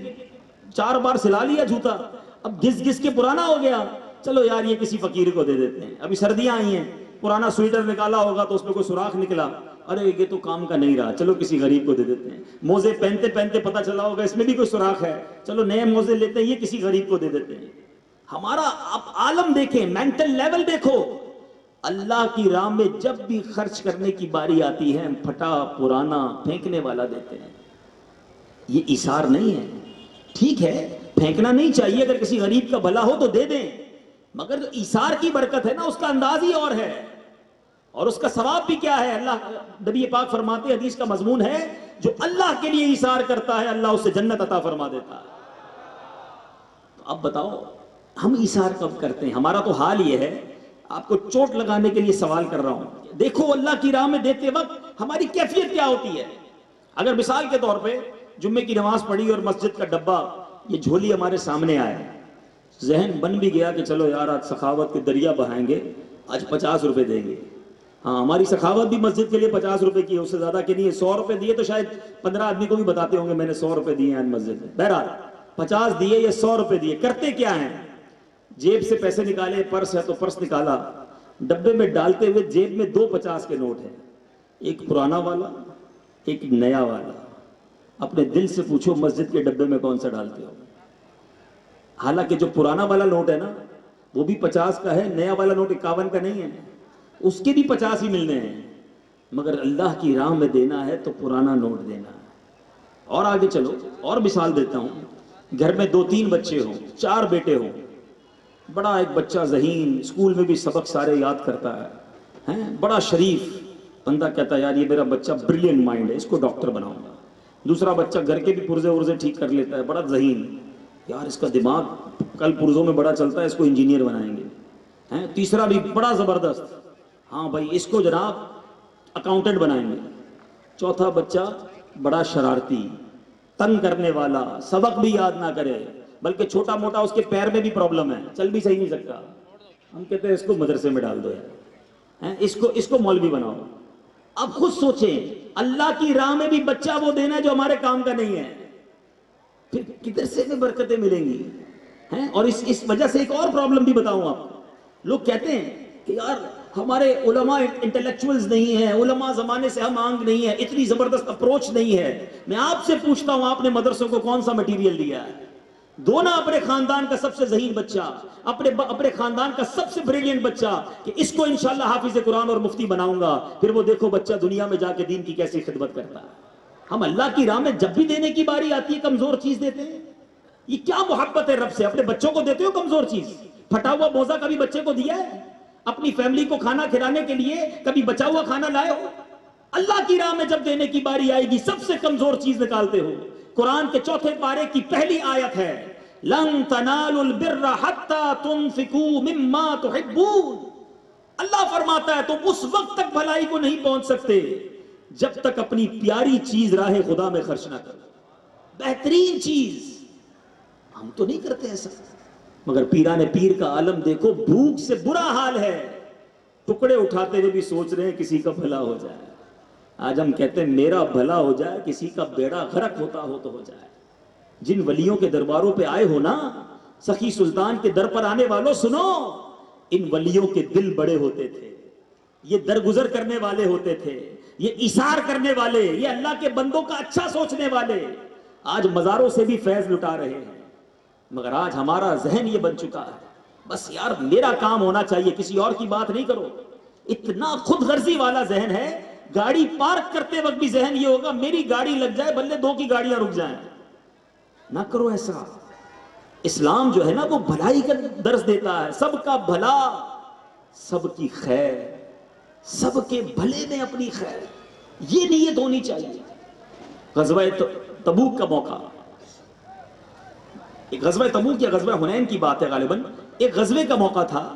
4 بار سلا لیا جوتا, اب گھس گھس کے پرانا ہو گیا, چلو یار یہ کسی فقیر کو دے دیتے ہیں. ابھی سردیاں آئی ہیں, پرانا سویٹر نکالا ہوگا تو اس میں کوئی سوراخ نکلا, ارے یہ تو کام کا نہیں رہا, چلو کسی غریب کو دے دیتے ہیں. موزے پہنتے پہنتے پتہ چلا ہوگا اس میں بھی کوئی سوراخ ہے, چلو نئے موزے لیتے ہیں, یہ کسی غریب کو دے دیتے ہیں. ہمارا آپ عالم دیکھیں, مینٹل لیول دیکھو. اللہ کی راہ میں جب بھی خرچ کرنے کی باری آتی ہے پھٹا پرانا پھینکنے والا دیتے ہیں. یہ ایثار نہیں ہے. ٹھیک ہے پھینکنا نہیں چاہیے, اگر کسی غریب کا بھلا ہو تو دے دیں, مگر جو ایثار کی برکت ہے نا اس کا انداز ہی اور ہے, اور اس کا ثواب بھی کیا ہے. اللہ نبی پاک فرماتے ہیں, حدیث کا مضمون ہے, جو اللہ کے لیے ایثار کرتا ہے اللہ اسے جنت عطا فرما دیتا ہے. تو اب بتاؤ ہم ایثار کب کرتے ہیں؟ ہمارا تو حال یہ ہے, آپ کو چوٹ لگانے کے لیے سوال کر رہا ہوں, دیکھو اللہ کی راہ میں دیتے وقت ہماری کیفیت کیا ہوتی ہے. اگر مثال کے طور پہ جمعے کی نماز پڑھی اور مسجد کا ڈبہ یہ جھولی ہمارے سامنے آئے, ذہن بن بھی گیا کہ چلو یار آج سخاوت کے دریا بہائیں گے, آج 50 روپے دیں گے. ہاں ہماری سخاوت بھی مسجد کے لیے 50 روپے کی ہے, اس سے زیادہ کی نہیں ہے. 100 روپے دیے تو شاید 15 آدمی کو بھی بتاتے ہوں گے میں نے 100 روپے دیے ہیں آج مسجد میں. بہرحال 50 دیے یا 100 روپے دیے, کرتے کیا ہیں؟ جیب سے پیسے نکالے, پرس ہے تو پرس نکالا, ڈبے میں ڈالتے ہوئے جیب میں 2 50 کے نوٹ ہیں, ایک پرانا والا ایک نیا والا. اپنے دل سے پوچھو مسجد کے ڈبے میں کون سا ڈالتے ہو؟ حالانکہ جو پرانا والا نوٹ ہے نا وہ بھی 50 کا ہے, نیا والا نوٹ 51 کا نہیں ہے, اس کے بھی 50 ہی ملنے ہیں. مگر اللہ کی راہ میں دینا ہے تو پرانا نوٹ دینا ہے. اور آگے چلو اور مثال دیتا ہوں, گھر میں 2-3 بچے ہوں, 4 بیٹے ہوں, بڑا ایک بچہ ذہین, اسکول میں بھی سبق سارے یاد کرتا ہے, بڑا شریف, بندہ کہتا ہے یار یہ میرا بچہ بریلینٹ مائنڈ ہے، اس کو ڈاکٹر بناؤں گا. دوسرا بچہ گھر کے بھی پرزے ورزے ٹھیک کر لیتا ہے، بڑا ذہین، یار اس کا دماغ کل پرزوں میں بڑا چلتا ہے، اس کو انجینئر بنائیں گے. تیسرا بھی بڑا زبردست، ہاں بھائی اس کو جناب اکاؤنٹنٹ بنائیں گے. چوتھا بچہ بڑا شرارتی، تنگ کرنے والا، سبق بھی یاد نہ کرے، بلکہ چھوٹا موٹا اس کے پیر میں بھی پرابلم ہے، چل بھی صحیح نہیں سکتا. ہم کہتے ہیں اس کو مدرسے میں ڈال دو یار، اس کو مولوی بناؤ. اب خود سوچیں، اللہ کی راہ میں بھی بچہ وہ دینا ہے جو ہمارے کام کا نہیں ہے، پھر کدھر سے میں برکتیں ملیں گی؟ اور اس وجہ سے ایک اور پرابلم بھی بتاؤں آپ کو. لوگ کہتے ہیں کہ یار ہمارے علماء انٹلیکچوئلز نہیں ہیں، علماء زمانے سے ہم آنگ نہیں ہے، اتنی زبردست اپروچ نہیں ہے. میں آپ سے پوچھتا ہوں، آپ نے مدرسوں کو کون سا مٹیریل دیا ہے؟ دو نا اپنے خاندان کا سب سے ذہین بچہ، اپنے خاندان کا سب سے بریلینٹ بچہ، کہ اس کو انشاءاللہ حافظ قرآن اور مفتی بناؤں گا. پھر وہ دیکھو بچہ دنیا میں جا کے دین کی کیسی خدمت کرتا ہے. ہم اللہ کی راہ میں جب بھی دینے کی باری آتی ہے کمزور چیز دیتے ہیں. یہ کیا محبت ہے رب سے؟ اپنے بچوں کو دیتے ہو کمزور چیز؟ پھٹا ہوا موزہ کبھی بچے کو دیا ہے؟ اپنی فیملی کو کھانا کھلانے کے لیے کبھی بچا ہوا کھانا لائے ہو؟ اللہ کی راہ میں جب دینے کی باری آئے گی سب سے کمزور چیز نکالتے ہو. قرآن کے 4 پارے کی پہلی آیت ہے لن تنالوا البر حتى تنفقوا مما تحبون. اللہ فرماتا ہے تم اس وقت تک بھلائی کو نہیں پہنچ سکتے جب تک اپنی پیاری چیز راہ خدا میں خرچ نہ کرو. بہترین چیز ہم تو نہیں کرتے ایسا، مگر پیران پیر کا عالم دیکھو، بھوک سے برا حال ہے، ٹکڑے اٹھاتے ہوئے بھی سوچ رہے ہیں کسی کا بھلا ہو جائے. آج ہم کہتے ہیں میرا بھلا ہو جائے، کسی کا بیڑا غرق ہوتا ہو تو ہو جائے. جن ولیوں کے درباروں پہ آئے ہو نا، سخی سلطان کے در پر آنے والوں سنو، ان ولیوں کے دل بڑے ہوتے تھے، یہ درگزر کرنے والے ہوتے تھے، یہ ایثار کرنے والے، یہ اللہ کے بندوں کا اچھا سوچنے والے. آج مزاروں سے بھی فیض لٹا رہے ہیں، مگر آج ہمارا ذہن یہ بن چکا ہے بس یار میرا کام ہونا چاہیے، کسی اور کی بات نہیں کرو. اتنا خود غرضی والا ذہن ہے، گاڑی پارک کرتے وقت بھی ذہن یہ ہوگا میری گاڑی لگ جائے بلے 2 کی گاڑیاں رک جائیں. نہ کرو ایسا. اسلام جو ہے نا وہ بھلائی کا درس دیتا ہے، سب کا بھلا، سب کی خیر، سب کے بھلے میں اپنی خیر، یہ نیت ہونی چاہیے. غزوہ تبوک کا موقع، ایک غزوہ تبوک یا غزوہ حنین کی بات ہے غالباً، ایک غزوے کا موقع تھا.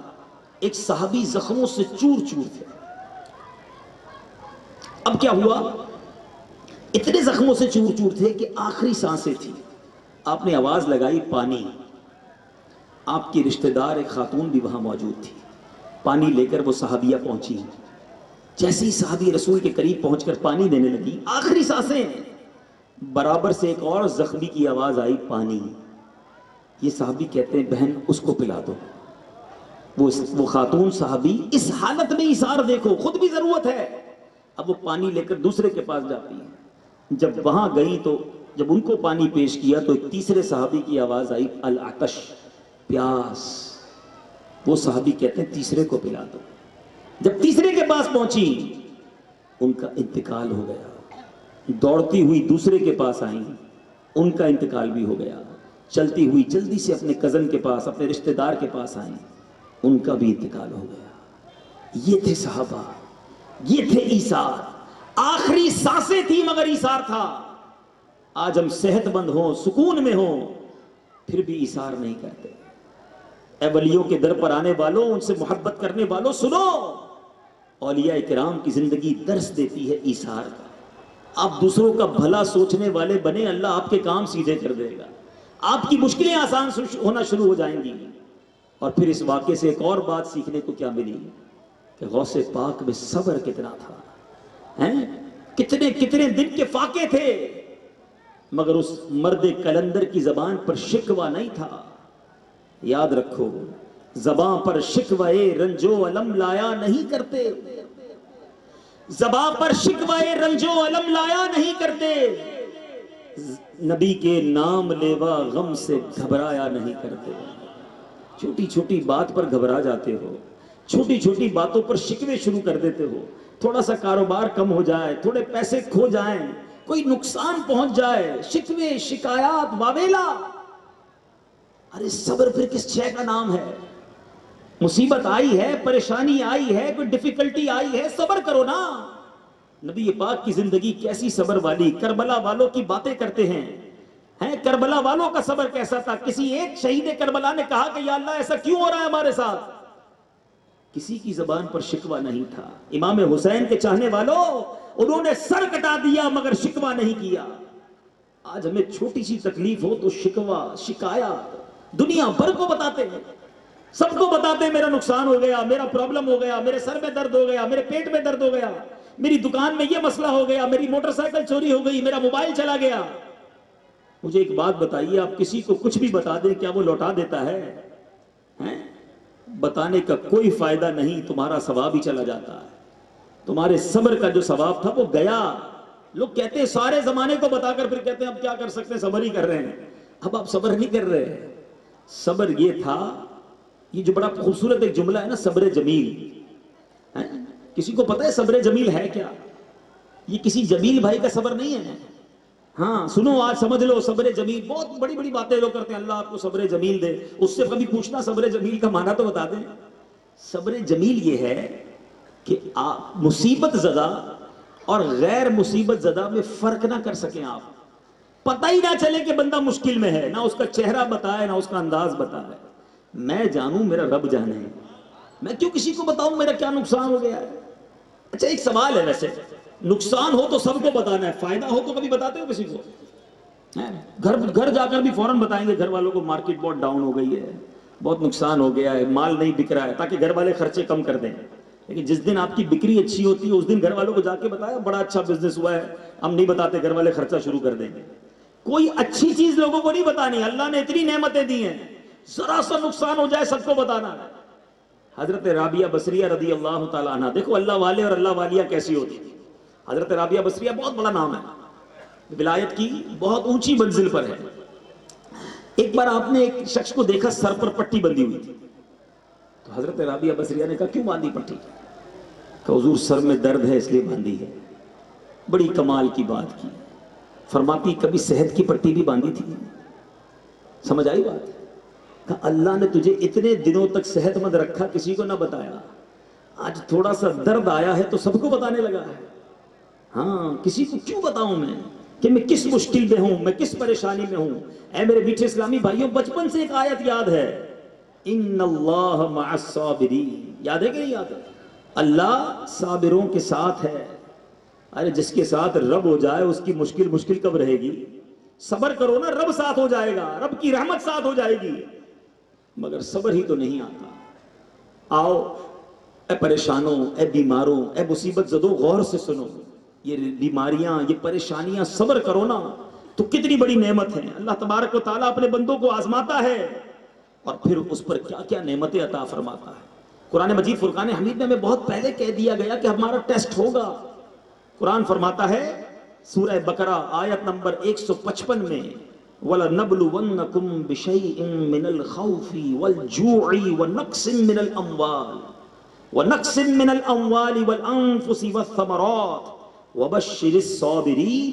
ایک صحابی زخموں سے چور چور تھے. اب کیا ہوا، اتنے زخموں سے چور چور تھے کہ آخری سانسیں تھی. آپ نے آواز لگائی پانی. آپ کی رشتہ دار ایک خاتون بھی وہاں موجود تھی. پانی لے کر وہ صحابیہ پہنچی. جیسے ہی صحابی رسول کے قریب پہنچ کر پانی دینے لگی، آخری سانسیں، برابر سے ایک اور زخمی کی آواز آئی پانی. یہ صحابی کہتے ہیں بہن اس کو پلا دو. وہ خاتون صحابی اس حالت میں ایثار دیکھو، خود بھی ضرورت ہے. اب وہ پانی لے کر دوسرے کے پاس جاتی ہے. جب وہاں گئی تو جب ان کو پانی پیش کیا تو ایک تیسرے صحابی کی آواز آئی العطش، پیاس. وہ صحابی کہتے ہیں تیسرے کو پلا دو. جب تیسرے کے پاس پہنچی ان کا انتقال ہو گیا. دوڑتی ہوئی دوسرے کے پاس آئیں، ان کا انتقال بھی ہو گیا. چلتی ہوئی جلدی سے اپنے کزن کے پاس، اپنے رشتہ دار کے پاس آئیں، ان کا بھی انتقال ہو گیا. یہ تھے صحابہ، یہ تھے ایثار. آخری سانسیں تھی مگر ایثار تھا. آج ہم صحت مند ہوں، سکون میں ہوں، پھر بھی ایثار نہیں کرتے. اے ولیوں کے در پر آنے والوں، ان سے محبت کرنے والوں سنو، اولیاء کرام کی زندگی درس دیتی ہے ایثار کا. آپ دوسروں کا بھلا سوچنے والے بنے، اللہ آپ کے کام سیدھے کر دے گا، آپ کی مشکلیں آسان ہونا شروع ہو جائیں گی. اور پھر اس واقعے سے ایک اور بات سیکھنے کو کیا ملی کہ غوث پاک میں صبر کتنا تھا. کتنے کتنے دن کے فاقے تھے، مگر اس مرد کلندر کی زبان پر شکوہ نہیں تھا. یاد رکھو، زبان پر شکوہ رنجو علم لایا نہیں کرتے، زبان پر شکوہ رنجو علم لایا نہیں کرتے، نبی کے نام لیوا غم سے گھبرایا نہیں کرتے. چھوٹی چھوٹی بات پر گھبرا جاتے ہو، چھوٹی چھوٹی باتوں پر شکوے شروع کر دیتے ہو. تھوڑا سا کاروبار کم ہو جائے، تھوڑے پیسے کھو جائیں، کوئی نقصان پہنچ جائے، شکوے، شکایات، واویلا. ارے صبر پھر کس شے کا نام ہے؟ مصیبت آئی ہے، پریشانی آئی ہے، کوئی ڈیفیکلٹی آئی ہے، صبر کرو نا. نبی پاک کی زندگی کیسی صبر والی، کربلا والوں کی باتیں کرتے ہیں کربلا والوں کا صبر کیسا تھا. کسی ایک شہید کربلا نے کہا کہ یا اللہ ایسا کیوں ہو رہا ہے ہمارے ساتھ؟ کسی کی زبان پر شکوہ نہیں تھا. امام حسین کے چاہنے والوں، انہوں نے سر کٹا دیا مگر شکوہ نہیں کیا. آج ہمیں چھوٹی سی تکلیف ہو تو شکوہ، شکایت دنیا بھر کو بتاتے ہیں، سب کو بتاتے ہیں میرا نقصان ہو گیا، میرا پرابلم ہو گیا، میرے سر میں درد ہو گیا، میرے پیٹ میں درد ہو گیا، میری دکان میں یہ مسئلہ ہو گیا، میری موٹر سائیکل چوری ہو گئی، میرا موبائل چلا گیا. مجھے ایک بات بتائیے، آپ کسی کو کچھ بھی بتا دیں کیا وہ لوٹا دیتا ہے؟ بتانے کا کوئی فائدہ نہیں، تمہارا ثواب ہی چلا جاتا ہے. تمہارے صبر کا جو ثواب تھا وہ گیا. لوگ کہتے ہیں سارے زمانے کو بتا کر پھر کہتے ہیں اب کیا کر سکتے ہیں، صبر ہی کر رہے ہیں. اب آپ صبر نہیں کر رہے. صبر یہ تھا، یہ جو بڑا خوبصورت ایک جملہ ہے نا، صبر جمیل. کسی کو پتہ ہے صبر جمیل ہے کیا؟ یہ کسی جمیل بھائی کا صبر نہیں ہے. ہاں سنو، آج سمجھ لو صبر جمیل. بہت بڑی بڑی باتیں لوگ کرتے ہیں، اللہ آپ کو صبر جمیل دے. اس سے کبھی پوچھنا صبر جمیل کا معنی تو بتا دیں. صبر جمیل یہ ہے کہ آپ مصیبت زدہ اور غیر مصیبت زدہ میں فرق نہ کر سکیں. آپ پتہ ہی نہ چلے کہ بندہ مشکل میں ہے، نہ اس کا چہرہ بتائے نہ اس کا انداز بتائے. میں جانوں، میرا رب جانے. میں کیوں کسی کو بتاؤں میرا کیا نقصان ہو گیا ہے؟ اچھا ایک سوال ہے، ویسے نقصان ہو تو سب کو بتانا ہے، فائدہ ہو تو کبھی بتاتے ہو کسی کو؟ گھر جا کر بھی فوراً بتائیں گے گھر والوں کو مارکیٹ بہت ڈاؤن ہو گئی ہے، بہت نقصان ہو گیا ہے، مال نہیں بک رہا ہے، تاکہ گھر والے خرچے کم کر دیں. لیکن جس دن آپ کی بکری اچھی ہوتی ہے اس دن گھر والوں کو جا کے بتایا بڑا اچھا بزنس ہوا ہے. ہم نہیں بتاتے، گھر والے خرچہ شروع کر دیں گے. کوئی اچھی چیز لوگوں کو نہیں بتانی. اللہ نے اتنی نعمتیں دی ہیں، ذرا سا نقصان ہو جائے سب کو بتانا ہے. حضرت رابعہ بصریہ رضی اللہ تعالیٰ عنہ، دیکھو اللہ والے اور اللہ والیہ کیسی ہوتی تھی. حضرت رابعہ بصریہ بہت بڑا نام ہے، ولایت کی بہت اونچی منزل پر ہے. ایک بار آپ نے ایک شخص کو دیکھا سر پر پٹی بندھی ہوئی تھی. تو حضرت رابعہ بصریہ نے کہا کیوں باندھی پٹی؟ کہ حضور سر میں درد ہے اس لیے باندھی ہے. بڑی کمال کی بات کی. فرماتی کبھی صحت کی پٹی بھی باندھی تھی؟ سمجھ آئی بات؟ کہ اللہ نے تجھے اتنے دنوں تک صحت مند رکھا، کسی کو نہ بتایا. آج تھوڑا سا درد آیا ہے تو سب کو بتانے لگا ہے. ہاں کسی کو کیوں بتاؤں میں کہ میں کس مشکل میں ہوں، میں کس پریشانی میں ہوں. اے میرے میٹھے اسلامی بھائیوں، بچپن سے ایک آیت یاد ہے، ان اللہ مع الصابرین. یاد ہے کہ نہیں یاد ہے؟ اللہ صابروں کے ساتھ ہے. ارے جس کے ساتھ رب ہو جائے اس کی مشکل کب رہے گی؟ صبر کرو نا، رب ساتھ ہو جائے گا، رب کی رحمت ساتھ ہو جائے گی. مگر صبر ہی تو نہیں آتا. آؤ اے پریشانوں، اے بیماروں، اے مصیبت زدوں، غور سے سنو. یہ بیماریاں، یہ پریشانیاں، صبر کرو نا تو کتنی بڑی نعمت ہے. اللہ تبارک و تعالیٰ اپنے بندوں کو آزماتا ہے اور پھر اس پر کیا کیا نعمتیں عطا فرماتا ہے. قرآن مجید فرقان حمید میں ہمیں بہت پہلے کہہ دیا گیا کہ ہمارا ٹیسٹ ہوگا. قرآن فرماتا ہے سورہ بقرہ آیت نمبر 155 میں، وَلَنَبْلُوَنَّكُمْ بِشَيْءٍ مِّنَ الْخَوْفِ وَالْجُوعِ وَنَقْصٍ مِّنَ الْأَمْوَالِ وَالْأَنفُسِ وَالثَّمَرَاتِ وَبَشِّرِ الصَّابِرِينَ.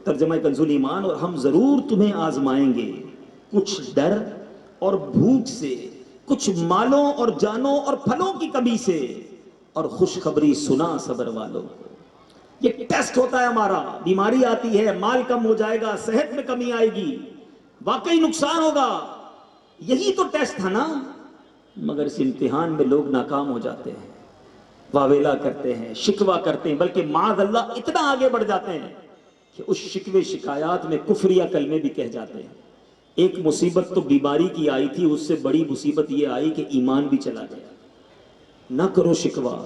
ترجمہ کنز ایمان، اور ہم ضرور تمہیں آزمائیں گے کچھ ڈر اور بھوک سے، کچھ مالوں اور جانوں اور پھلوں کی کمی سے، اور خوشخبری سنا صبر والوں کو. یہ ٹیسٹ ہوتا ہے ہمارا. بیماری آتی ہے، مال کم ہو جائے گا، صحت میں کمی آئے گی، واقعی نقصان ہوگا. یہی تو ٹیسٹ تھا نا. مگر اس امتحان میں لوگ ناکام ہو جاتے ہیں، واویلا کرتے ہیں، شکوہ کرتے ہیں، بلکہ معاذ اللہ اتنا آگے بڑھ جاتے ہیں کہ اس شکوے شکایات میں کفر یا کلمے بھی کہہ جاتے ہیں. ایک مصیبت تو بیماری کی آئی تھی، اس سے بڑی مصیبت یہ آئی کہ ایمان بھی چلا گیا. نہ کرو شکوہ،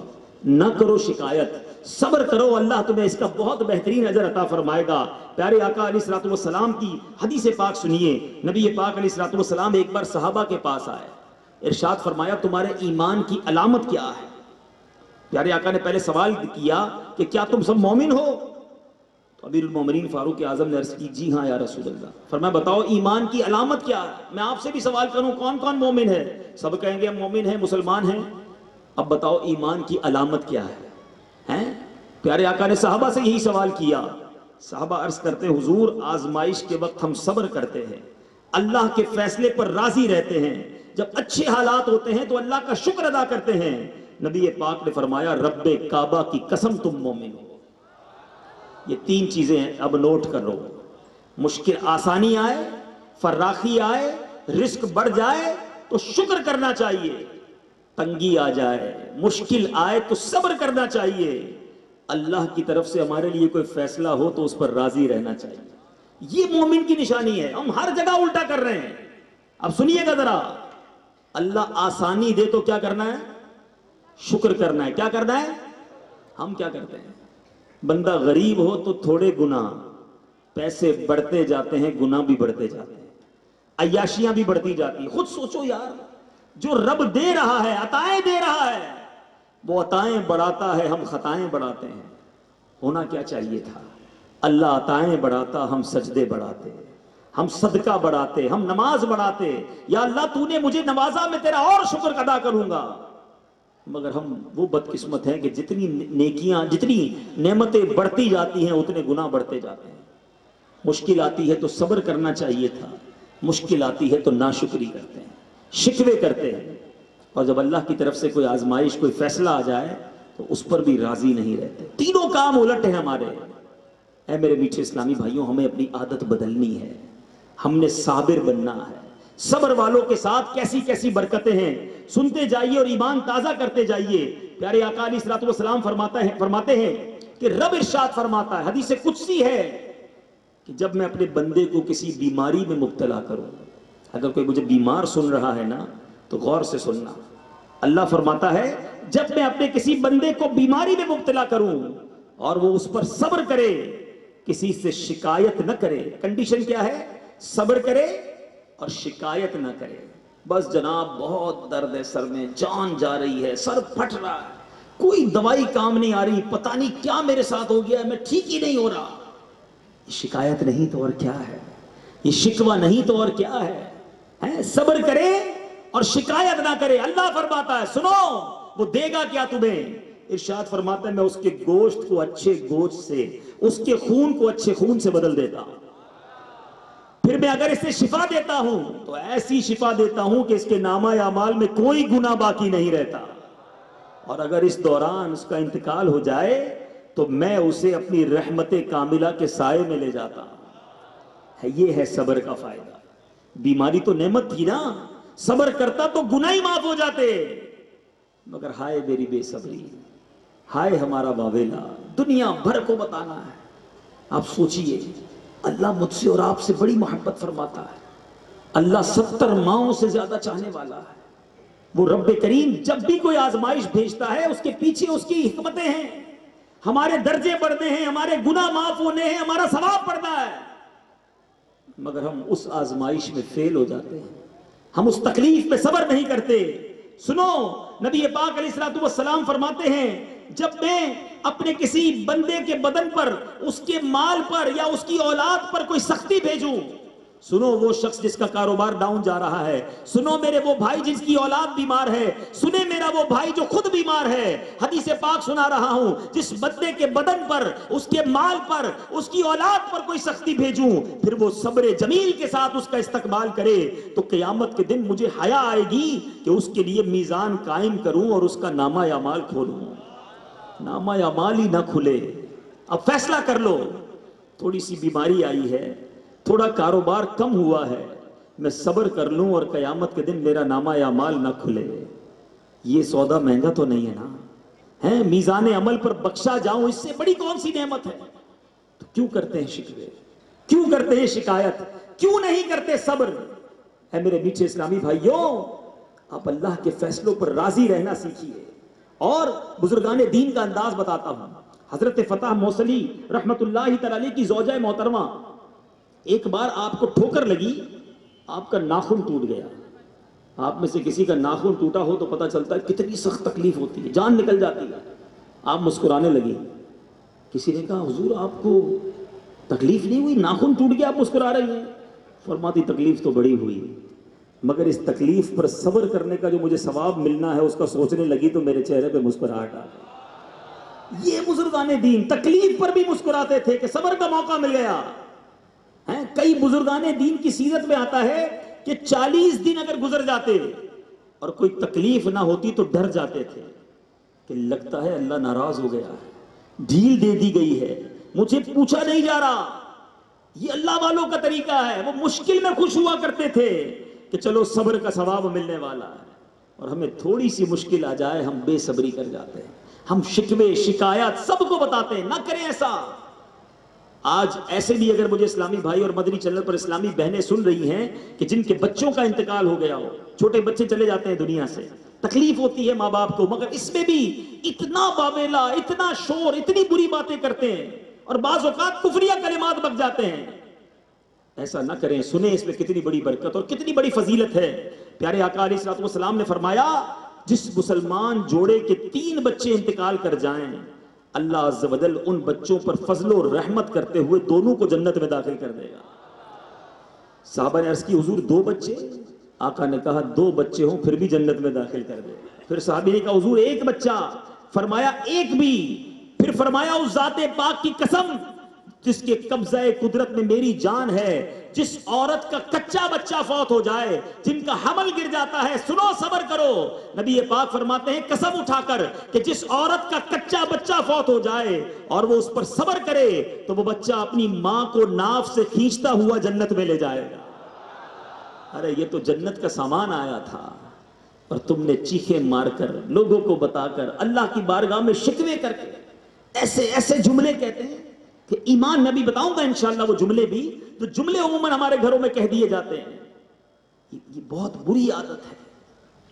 نہ کرو شکایت، صبر کرو، اللہ تمہیں اس کا بہت بہترین اجر عطا فرمائے گا. پیارے آقا علیہ الصلوۃ والسلام کی حدیث پاک سنیے. نبی پاک علیہ الصلوۃ والسلام ایک بار صحابہ کے پاس آئے، ارشاد فرمایا تمہارے ایمان کی علامت کیا ہے؟ پیارے آقا نے پہلے سوال کیا کہ کیا تم سب مومن ہو؟ تو امیر المومنین فاروق اعظم نے عرض کی جی ہاں یا رسول اللہ. فرمایا بتاؤ ایمان کی علامت کیا ہے؟ میں آپ سے بھی سوال کروں کون کون مومن ہے؟ سب کہیں گے ہم مومن ہیں، مسلمان ہیں. اب بتاؤ ایمان کی علامت کیا ہے؟ پیارے آقا نے صحابہ سے یہی سوال کیا. صحابہ عرض کرتے ہیں حضور آزمائش کے وقت ہم صبر کرتے ہیں، اللہ کے فیصلے پر راضی رہتے ہیں، جب اچھے حالات ہوتے ہیں تو اللہ کا شکر ادا کرتے ہیں. نبی پاک نے فرمایا رب کعبہ کی قسم تم مومن ہو. یہ 3 چیزیں اب نوٹ کر لو. مشکل آسانی آئے، فراخی آئے، رزق بڑھ جائے تو شکر کرنا چاہیے. تنگی آ جائے، مشکل آئے تو صبر کرنا چاہیے. اللہ کی طرف سے ہمارے لیے کوئی فیصلہ ہو تو اس پر راضی رہنا چاہیے. یہ مومن کی نشانی ہے. ہم ہر جگہ الٹا کر رہے ہیں. اب سنیے گا ذرا، اللہ آسانی دے تو کیا کرنا ہے؟ شکر کرنا ہے. کیا کرنا ہے؟ ہم کیا کرتے ہیں؟ بندہ غریب ہو تو تھوڑے گناہ، پیسے بڑھتے جاتے ہیں، گناہ بھی بڑھتے جاتے ہیں، عیاشیاں بھی بڑھتی جاتی ہیں. خود سوچو یار، جو رب دے رہا ہے، عطائیں دے رہا ہے، وہ عطائیں بڑھاتا ہے، ہم خطائیں بڑھاتے ہیں. ہونا کیا چاہیے تھا؟ اللہ عطائیں بڑھاتا، ہم سجدے بڑھاتے، ہم صدقہ بڑھاتے، ہم نماز بڑھاتے. یا اللہ تو نے مجھے نوازا، میں تیرا اور شکر ادا کروں گا. مگر ہم وہ بدقسمت ہیں کہ جتنی نیکیاں، جتنی نعمتیں بڑھتی جاتی ہیں اتنے گناہ بڑھتے جاتے ہیں. مشکل آتی ہے تو صبر کرنا چاہیے تھا، مشکل آتی ہے تو ناشکری کرتے ہیں، شکوے کرتے ہیں. اور جب اللہ کی طرف سے کوئی آزمائش، کوئی فیصلہ آ جائے تو اس پر بھی راضی نہیں رہتے. تینوں کام الٹ ہیں ہمارے. اے میرے میٹھے اسلامی بھائیوں، ہمیں اپنی عادت بدلنی ہے. ہم نے صابر بننا ہے. صبر والوں کے ساتھ کیسی کیسی برکتیں ہیں، سنتے جائیے اور ایمان تازہ کرتے جائیے. پیارے آقا علیہ الصلوۃ والسلام فرماتے ہیں کہ رب ارشاد فرماتا ہے، حدیث قدسی ہے، کہ جب میں اپنے بندے کو کسی بیماری میں مبتلا کروں. اگر کوئی مجھے بیمار سن رہا ہے نا تو غور سے سننا. اللہ فرماتا ہے جب میں اپنے کسی بندے کو بیماری میں مبتلا کروں اور وہ اس پر صبر کرے، کسی سے شکایت نہ کرے. کنڈیشن کیا ہے؟ صبر کرے اور شکایت نہ کرے. بس جناب بہت درد ہے سر میں، جان جا رہی ہے، سر پھٹ رہا ہے، کوئی دوائی کام نہیں آ رہی، پتہ نہیں کیا میرے ساتھ ہو گیا ہے، میں ٹھیک ہی نہیں ہو رہا. شکایت نہیں تو اور کیا ہے؟ یہ شکوہ نہیں تو اور کیا ہے؟ صبر کرے اور شکایت نہ کرے. اللہ فرماتا ہے سنو، وہ دے گا کیا تمہیں؟ ارشاد فرماتا ہے میں اس کے گوشت کو اچھے گوشت سے، اس کے خون کو اچھے خون سے بدل دیتا ہوں. پھر میں اگر اسے شفا دیتا ہوں تو ایسی شفا دیتا ہوں کہ اس کے نامہ اعمال میں کوئی گناہ باقی نہیں رہتا. اور اگر اس دوران اس کا انتقال ہو جائے تو میں اسے اپنی رحمت کاملہ کے سائے میں لے جاتا ہوں. یہ ہے صبر کا فائدہ. بیماری تو نعمت تھی نا، صبر کرتا تو گناہ ہی معاف ہو جاتے. مگر ہائے میری بے صبری، ہائے ہمارا واویلا، دنیا بھر کو بتانا ہے. آپ سوچئے، اللہ مجھ سے اور آپ سے بڑی محبت فرماتا ہے. اللہ 70 ماؤں سے زیادہ چاہنے والا ہے. وہ رب کریم جب بھی کوئی آزمائش بھیجتا ہے اس کے پیچھے اس کی حکمتیں ہیں. ہمارے درجے بڑھنے ہیں، ہمارے گناہ معاف ہونے ہیں، ہمارا ثواب بڑھنا ہے. مگر ہم اس آزمائش میں فیل ہو جاتے ہیں، ہم اس تکلیف پہ صبر نہیں کرتے. سنو، نبی پاک علیہ الصلوۃ والسلام فرماتے ہیں جب میں اپنے کسی بندے کے بدن پر، اس کے مال پر یا اس کی اولاد پر کوئی سختی بھیجوں، سنو وہ شخص جس کا کاروبار ڈاؤن جا رہا ہے، سنو میرے وہ بھائی جس کی اولاد بیمار ہے، سنے میرا وہ بھائی جو خود بیمار ہے، حدیث پاک سنا رہا ہوں، جس بندے کے بدن پر، اس کے مال پر، اس کی اولاد پر کوئی سختی بھیجوں، پھر وہ صبر جمیل کے ساتھ اس کا استقبال کرے، تو قیامت کے دن مجھے حیا آئے گی کہ اس کے لیے میزان قائم کروں اور اس کا نامہ اعمال کھولوں. نامہ اعمال ہی نہ کھلے. اب فیصلہ کر لو، تھوڑی سی بیماری آئی ہے، تھوڑا کاروبار کم ہوا ہے، میں صبر کر لوں اور قیامت کے دن میرا نامہ اعمال نہ کھلے. یہ سودا مہنگا تو نہیں ہے نا؟ میزان عمل پر بخشا جاؤں، اس سے بڑی کون سی نعمت ہے؟ تو کیوں کرتے ہیں شکوے؟ کیوں کرتے ہیں شکایت؟ کیوں نہیں کرتے صبر؟ اے میرے میٹھے اسلامی بھائیوں، آپ اللہ کے فیصلوں پر راضی رہنا سیکھیے. اور بزرگان دین کا انداز بتاتا ہوں. حضرت فتح موصلی رحمت اللہ تعالی علیہ کی زوجہ محترمہ، ایک بار آپ کو ٹھوکر لگی، آپ کا ناخن ٹوٹ گیا. آپ میں سے کسی کا ناخن ٹوٹا ہو تو پتہ چلتا ہے کتنی سخت تکلیف ہوتی ہے، جان نکل جاتی ہے. آپ مسکرانے لگی. کسی نے کہا حضور آپ کو تکلیف نہیں ہوئی؟ ناخن ٹوٹ گیا آپ مسکرا رہی ہیں. فرماتی تکلیف تو بڑی ہوئی، مگر اس تکلیف پر صبر کرنے کا جو مجھے ثواب ملنا ہے اس کا سوچنے لگی تو میرے چہرے پہ مسکراہٹ آ گئی. یہ بزرگان دین تکلیف پر بھی مسکراتے تھے کہ صبر کا موقع مل گیا. کئی بزرگان دین کی سیرت میں آتا ہے کہ 40 دن اگر گزر جاتے اور کوئی تکلیف نہ ہوتی تو ڈر جاتے تھے کہ لگتا ہے اللہ ناراض ہو گیا ہے، ڈھیل دے دی گئی ہے، مجھے پوچھا نہیں جا رہا. یہ اللہ والوں کا طریقہ ہے. وہ مشکل میں خوش ہوا کرتے تھے کہ چلو صبر کا ثواب ملنے والا ہے, اور ہمیں تھوڑی سی مشکل آ جائے ہم بے صبری کر جاتے ہیں, ہم شکوے شکایات سب کو بتاتے ہیں. نہ کریں ایسا. آج ایسے بھی اگر مجھے اسلامی بھائی اور مدنی چینل پر اسلامی بہنیں سن رہی ہیں کہ جن کے بچوں کا انتقال ہو گیا ہو, چھوٹے بچے چلے جاتے ہیں دنیا سے, تکلیف ہوتی ہے ماں باپ کو, مگر اس میں بھی اتنا باویلا, اتنا شور, اتنی بری باتیں کرتے ہیں, اور بعض اوقات کفریہ کلمات بک جاتے ہیں. ایسا نہ کریں. سنیں اس میں کتنی بڑی برکت اور کتنی بڑی فضیلت ہے. پیارے آقا علیہ الصلوۃ والسلام نے فرمایا جس مسلمان جوڑے کے 3 بچے انتقال کر جائیں, اللہ عز و جل ان بچوں پر فضل و رحمت کرتے ہوئے دونوں کو جنت میں داخل کر دے گا. صحابہ نے عرض کی حضور 2 بچے؟ آقا نے کہا 2 بچے ہوں پھر بھی جنت میں داخل کر دے گا. پھر صحابی نے کہا حضور 1 بچہ؟ فرمایا 1 بھی. پھر فرمایا اس ذات پاک کی قسم جس کے قبضہ قدرت میں میری جان ہے, جس عورت کا کچا بچہ فوت ہو جائے, جن کا حمل گر جاتا ہے, سنو صبر کرو, نبی پاک فرماتے ہیں قسم اٹھا کر کہ جس عورت کا کچا بچہ فوت ہو جائے اور وہ اس پر صبر کرے تو وہ بچہ اپنی ماں کو ناف سے کھینچتا ہوا جنت میں لے جائے گا. ارے یہ تو جنت کا سامان آیا تھا, اور تم نے چیخیں مار کر, لوگوں کو بتا کر, اللہ کی بارگاہ میں شکوے کر کے ایسے ایسے جملے کہتے ہیں کہ ایمان. نبی بتاؤں گا انشاءاللہ وہ جملے بھی, جو جملے عموماً ہمارے گھروں میں کہہ دیے جاتے ہیں. یہ بہت بری عادت ہے.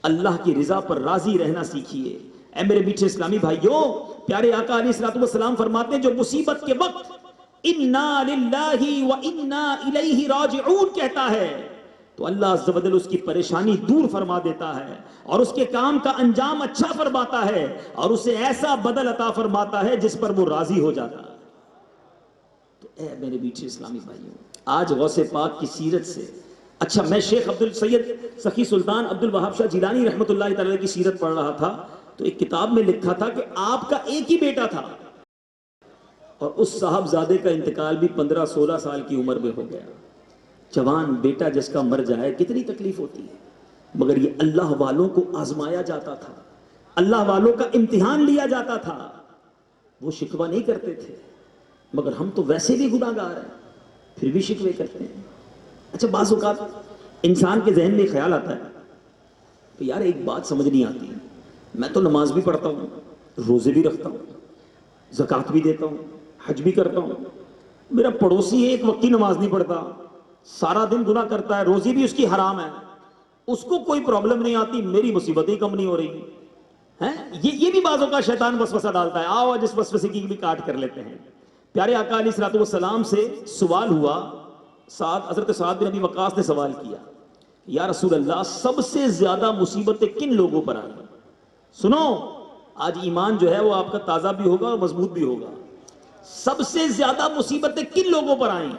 اللہ کی رضا پر راضی رہنا سیکھیے. اے میرے میٹھے اسلامی بھائیوں, پیارے آقا علیہ الصلوۃ والسلام فرماتے ہیں جو مصیبت کے وقت انا للہ و انا الیہ راجعون کہتا ہے تو اللہ عز و جل اس کی پریشانی دور فرما دیتا ہے, اور اس کے کام کا انجام اچھا فرماتا ہے, اور اسے ایسا بدل عطا فرماتا ہے جس پر وہ راضی ہو جاتا ہے. تو اے میرے میٹھے اسلامی بھائیوں, آج غوث پاک کی سیرت سے, اچھا میں شیخ سید سخی سلطان عبد الوہاب شاہ جیلانی رحمۃ اللہ تعالی کی سیرت پڑھ رہا تھا, تو ایک کتاب میں لکھا تھا کہ آپ کا ایک ہی بیٹا تھا, اور اس صاحبزادے کا انتقال بھی 15-16 سال کی عمر میں ہو گیا. جوان بیٹا جس کا مر جائے کتنی تکلیف ہوتی ہے, مگر یہ اللہ والوں کو آزمایا جاتا تھا, اللہ والوں کا امتحان لیا جاتا تھا. وہ شکوہ نہیں کرتے تھے, مگر ہم تو ویسے بھی گناہ گار ہیں پھر بھی شکوے کرتے ہیں. اچھا بعض اوقات انسان کے ذہن میں خیال آتا ہے کہ یار ایک بات سمجھ نہیں آتی, میں تو نماز بھی پڑھتا ہوں, روزے بھی رکھتا ہوں, زکوٰۃ بھی دیتا ہوں, حج بھی کرتا ہوں, میرا پڑوسی ایک وقت کی نماز نہیں پڑھتا, سارا دن گناہ کرتا ہے, روزی بھی اس کی حرام ہے, اس کو کوئی پرابلم نہیں آتی, میری مصیبتیں کم نہیں ہو رہی ہیں. یہ بھی بعضوں کا شیطان وسوسہ ڈالتا ہے. آؤ جس وسوسے کی بھی کاٹ کر لیتے ہیں. پیارے آقا علیہ الصلوۃ والسلام سے سوال ہوا, حضرت سعد بن ابی وقاص نے سوال کیا, یا رسول اللہ سب سے زیادہ مصیبتیں کن لوگوں پر آئیں؟ سنو, آج ایمان جو ہے وہ آپ کا تازہ بھی ہوگا اور مضبوط بھی ہوگا. سب سے زیادہ مصیبتیں کن لوگوں پر آئیں؟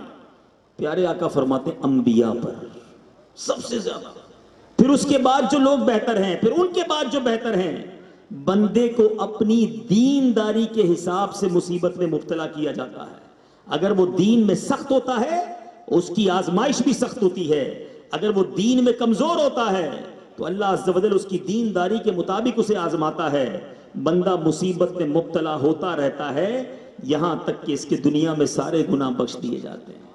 پیارے آقا فرماتے ہیں انبیاء پر سب سے زیادہ, پھر اس کے بعد جو لوگ بہتر ہیں, پھر ان کے بعد جو بہتر ہیں. بندے کو اپنی دینداری کے حساب سے مصیبت میں مبتلا کیا جاتا ہے. اگر وہ دین میں سخت ہوتا ہے اس کی آزمائش بھی سخت ہوتی ہے, اگر وہ دین میں کمزور ہوتا ہے تو اللہ عز و جل اس کی دینداری کے مطابق اسے آزماتا ہے. بندہ مصیبت میں مبتلا ہوتا رہتا ہے یہاں تک کہ اس کے دنیا میں سارے گناہ بخش دیے جاتے ہیں.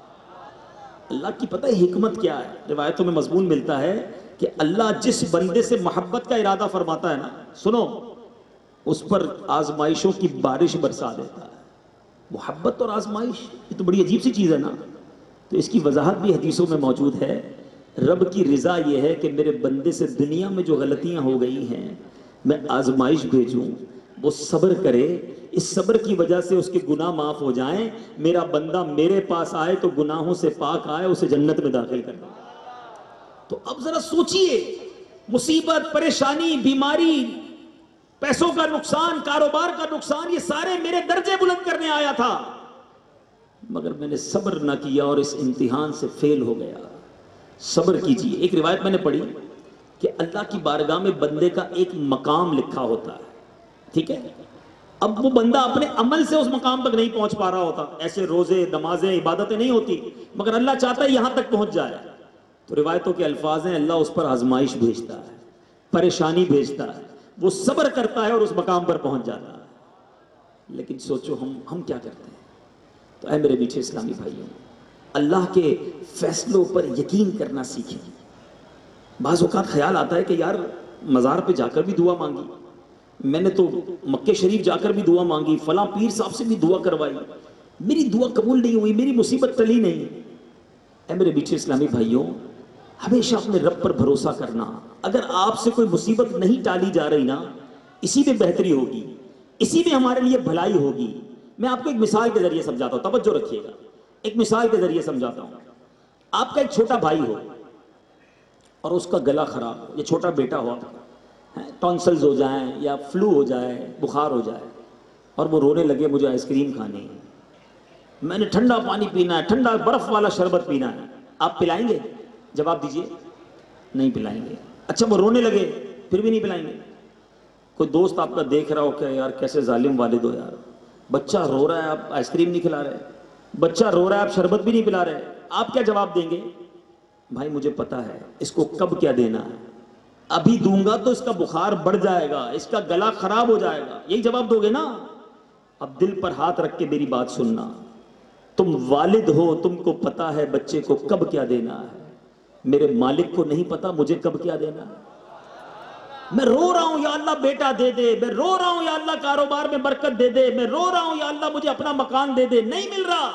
اللہ کی پتہ ہے حکمت کیا ہے؟ روایتوں میں مضمون ملتا ہے کہ اللہ جس بندے سے محبت کا ارادہ فرماتا ہے نا, سنو, اس پر آزمائشوں کی بارش برسا دیتا ہے. محبت اور آزمائش یہ تو بڑی عجیب سی چیز ہے نا. تو اس کی وضاحت بھی حدیثوں میں موجود ہے. رب کی رضا یہ ہے کہ میرے بندے سے دنیا میں جو غلطیاں ہو گئی ہیں میں آزمائش بھیجوں, وہ صبر کرے, اس صبر کی وجہ سے اس کے گناہ معاف ہو جائیں, میرا بندہ میرے پاس آئے تو گناہوں سے پاک آئے, اسے جنت میں داخل کر دیں. تو اب ذرا سوچئے, مصیبت, پریشانی, بیماری, پیسوں کا نقصان, کاروبار کا نقصان, یہ سارے میرے درجے بلند کرنے آیا تھا, مگر میں نے صبر نہ کیا اور اس امتحان سے فیل ہو گیا. صبر کیجئے. ایک روایت میں نے پڑھی کہ اللہ کی بارگاہ میں بندے کا ایک مقام لکھا ہوتا ہے, ٹھیک ہے. اب وہ بندہ اپنے عمل سے اس مقام تک نہیں پہنچ پا رہا ہوتا, ایسے روزے, نمازیں, عبادتیں نہیں ہوتی, مگر اللہ چاہتا ہے یہاں تک پہنچ جائے. تو روایتوں کے الفاظ ہیں اللہ اس پر آزمائش بھیجتا ہے, پریشانی بھیجتا ہے, وہ صبر کرتا ہے اور اس مقام پر پہنچ جاتا ہے. لیکن سوچو ہم کیا کرتے ہیں؟ تو اے میرے میٹھے اسلامی بھائیوں، اللہ کے فیصلوں پر یقین کرنا سیکھیں۔ بعض اوقات خیال آتا ہے کہ یار مزار پہ جا کر بھی دعا مانگی، میں نے تو مکہ شریف جا کر بھی دعا مانگی، فلاں پیر صاحب سے بھی دعا کروائی، میری دعا قبول نہیں ہوئی، میری مصیبت ٹلی نہیں۔ اے میرے میٹھے اسلامی بھائیوں، ہمیشہ اپنے رب پر بھروسہ کرنا۔ اگر آپ سے کوئی مصیبت نہیں ٹالی جا رہی نا، اسی میں بہتری ہوگی، اسی میں ہمارے لیے بھلائی ہوگی۔ میں آپ کو ایک مثال کے ذریعے سمجھاتا ہوں، توجہ رکھیے گا، ایک مثال کے ذریعے سمجھاتا ہوں۔ آپ کا ایک چھوٹا بھائی ہو اور اس کا گلا خراب ہو، یا چھوٹا بیٹا ہو، ٹونسلز ہو جائیں یا فلو ہو جائے، بخار ہو جائے، اور وہ رونے لگے مجھے آئس کریم کھانی ہے، میں نے ٹھنڈا پانی پینا ہے، ٹھنڈا برف والا شربت پینا ہے، آپ پلائیں گے؟ جواب دیجئے، نہیں پلائیں گے۔ اچھا وہ رونے لگے، پھر بھی نہیں پلائیں گے؟ کوئی دوست آپ کا دیکھ رہا ہو کہ یار کیسے ظالم والد ہو یار، بچہ رو رہا ہے آپ آئس کریم نہیں کھلا رہے، بچہ رو رہا ہے آپ شربت بھی نہیں پلا رہے، آپ کیا جواب دیں گے؟ بھائی مجھے پتا ہے اس کو کب کیا دینا ہے، ابھی دوں گا تو اس کا بخار بڑھ جائے گا، اس کا گلا خراب ہو جائے گا، یہی جواب دو گے نا؟ اب دل پر ہاتھ رکھ کے میری بات سننا، تم والد ہو، تم کو پتا ہے بچے کو کب کیا دینا ہے، میرے مالک کو نہیں پتا مجھے کب کیا دینا ہے۔ میں رو رہا ہوں یا اللہ بیٹا دے دے، میں رو رہا ہوں یا اللہ کاروبار میں برکت دے دے، میں رو رہا ہوں یا اللہ مجھے اپنا مکان دے دے، نہیں مل رہا،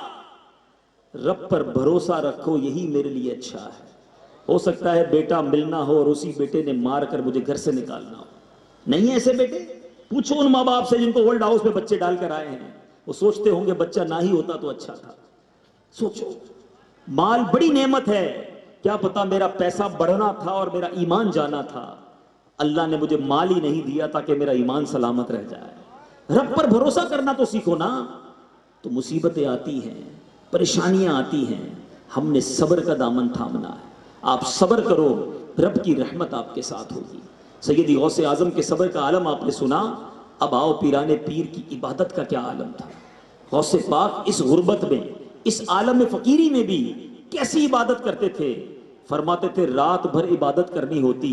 رب پر بھروسہ رکھو، یہی میرے لیے اچھا ہے۔ ہو سکتا ہے بیٹا ملنا ہو اور اسی بیٹے نے مار کر مجھے گھر سے نکالنا ہو، نہیں ہے ایسے بیٹے؟ پوچھو ان ماں باپ سے جن کو ورلڈ ہاؤس میں بچے ڈال کر آئے ہیں، وہ سوچتے ہوں گے بچہ نہ ہی ہوتا تو اچھا تھا۔ سوچو، مال بڑی نعمت ہے، کیا پتا میرا پیسہ بڑھنا تھا اور میرا ایمان جانا تھا، اللہ نے مجھے مال ہی نہیں دیا تاکہ میرا ایمان سلامت رہ جائے۔ رب پر بھروسہ کرنا تو سیکھو نا۔ تو مصیبتیں آتی ہیں، پریشانیاں آتی ہیں، ہم نے صبر کا دامن تھامنا ہے۔ آپ صبر کرو، رب کی رحمت آپ کے ساتھ ہوگی۔ سیدی غوث اعظم کے صبر کا عالم آپ نے سنا، اب آؤ پیران پیر کی عبادت کا کیا عالم تھا۔ غوث پاک اس غربت میں، اس عالم فقیری میں بھی کیسی عبادت کرتے تھے۔ فرماتے تھے رات بھر عبادت کرنی ہوتی،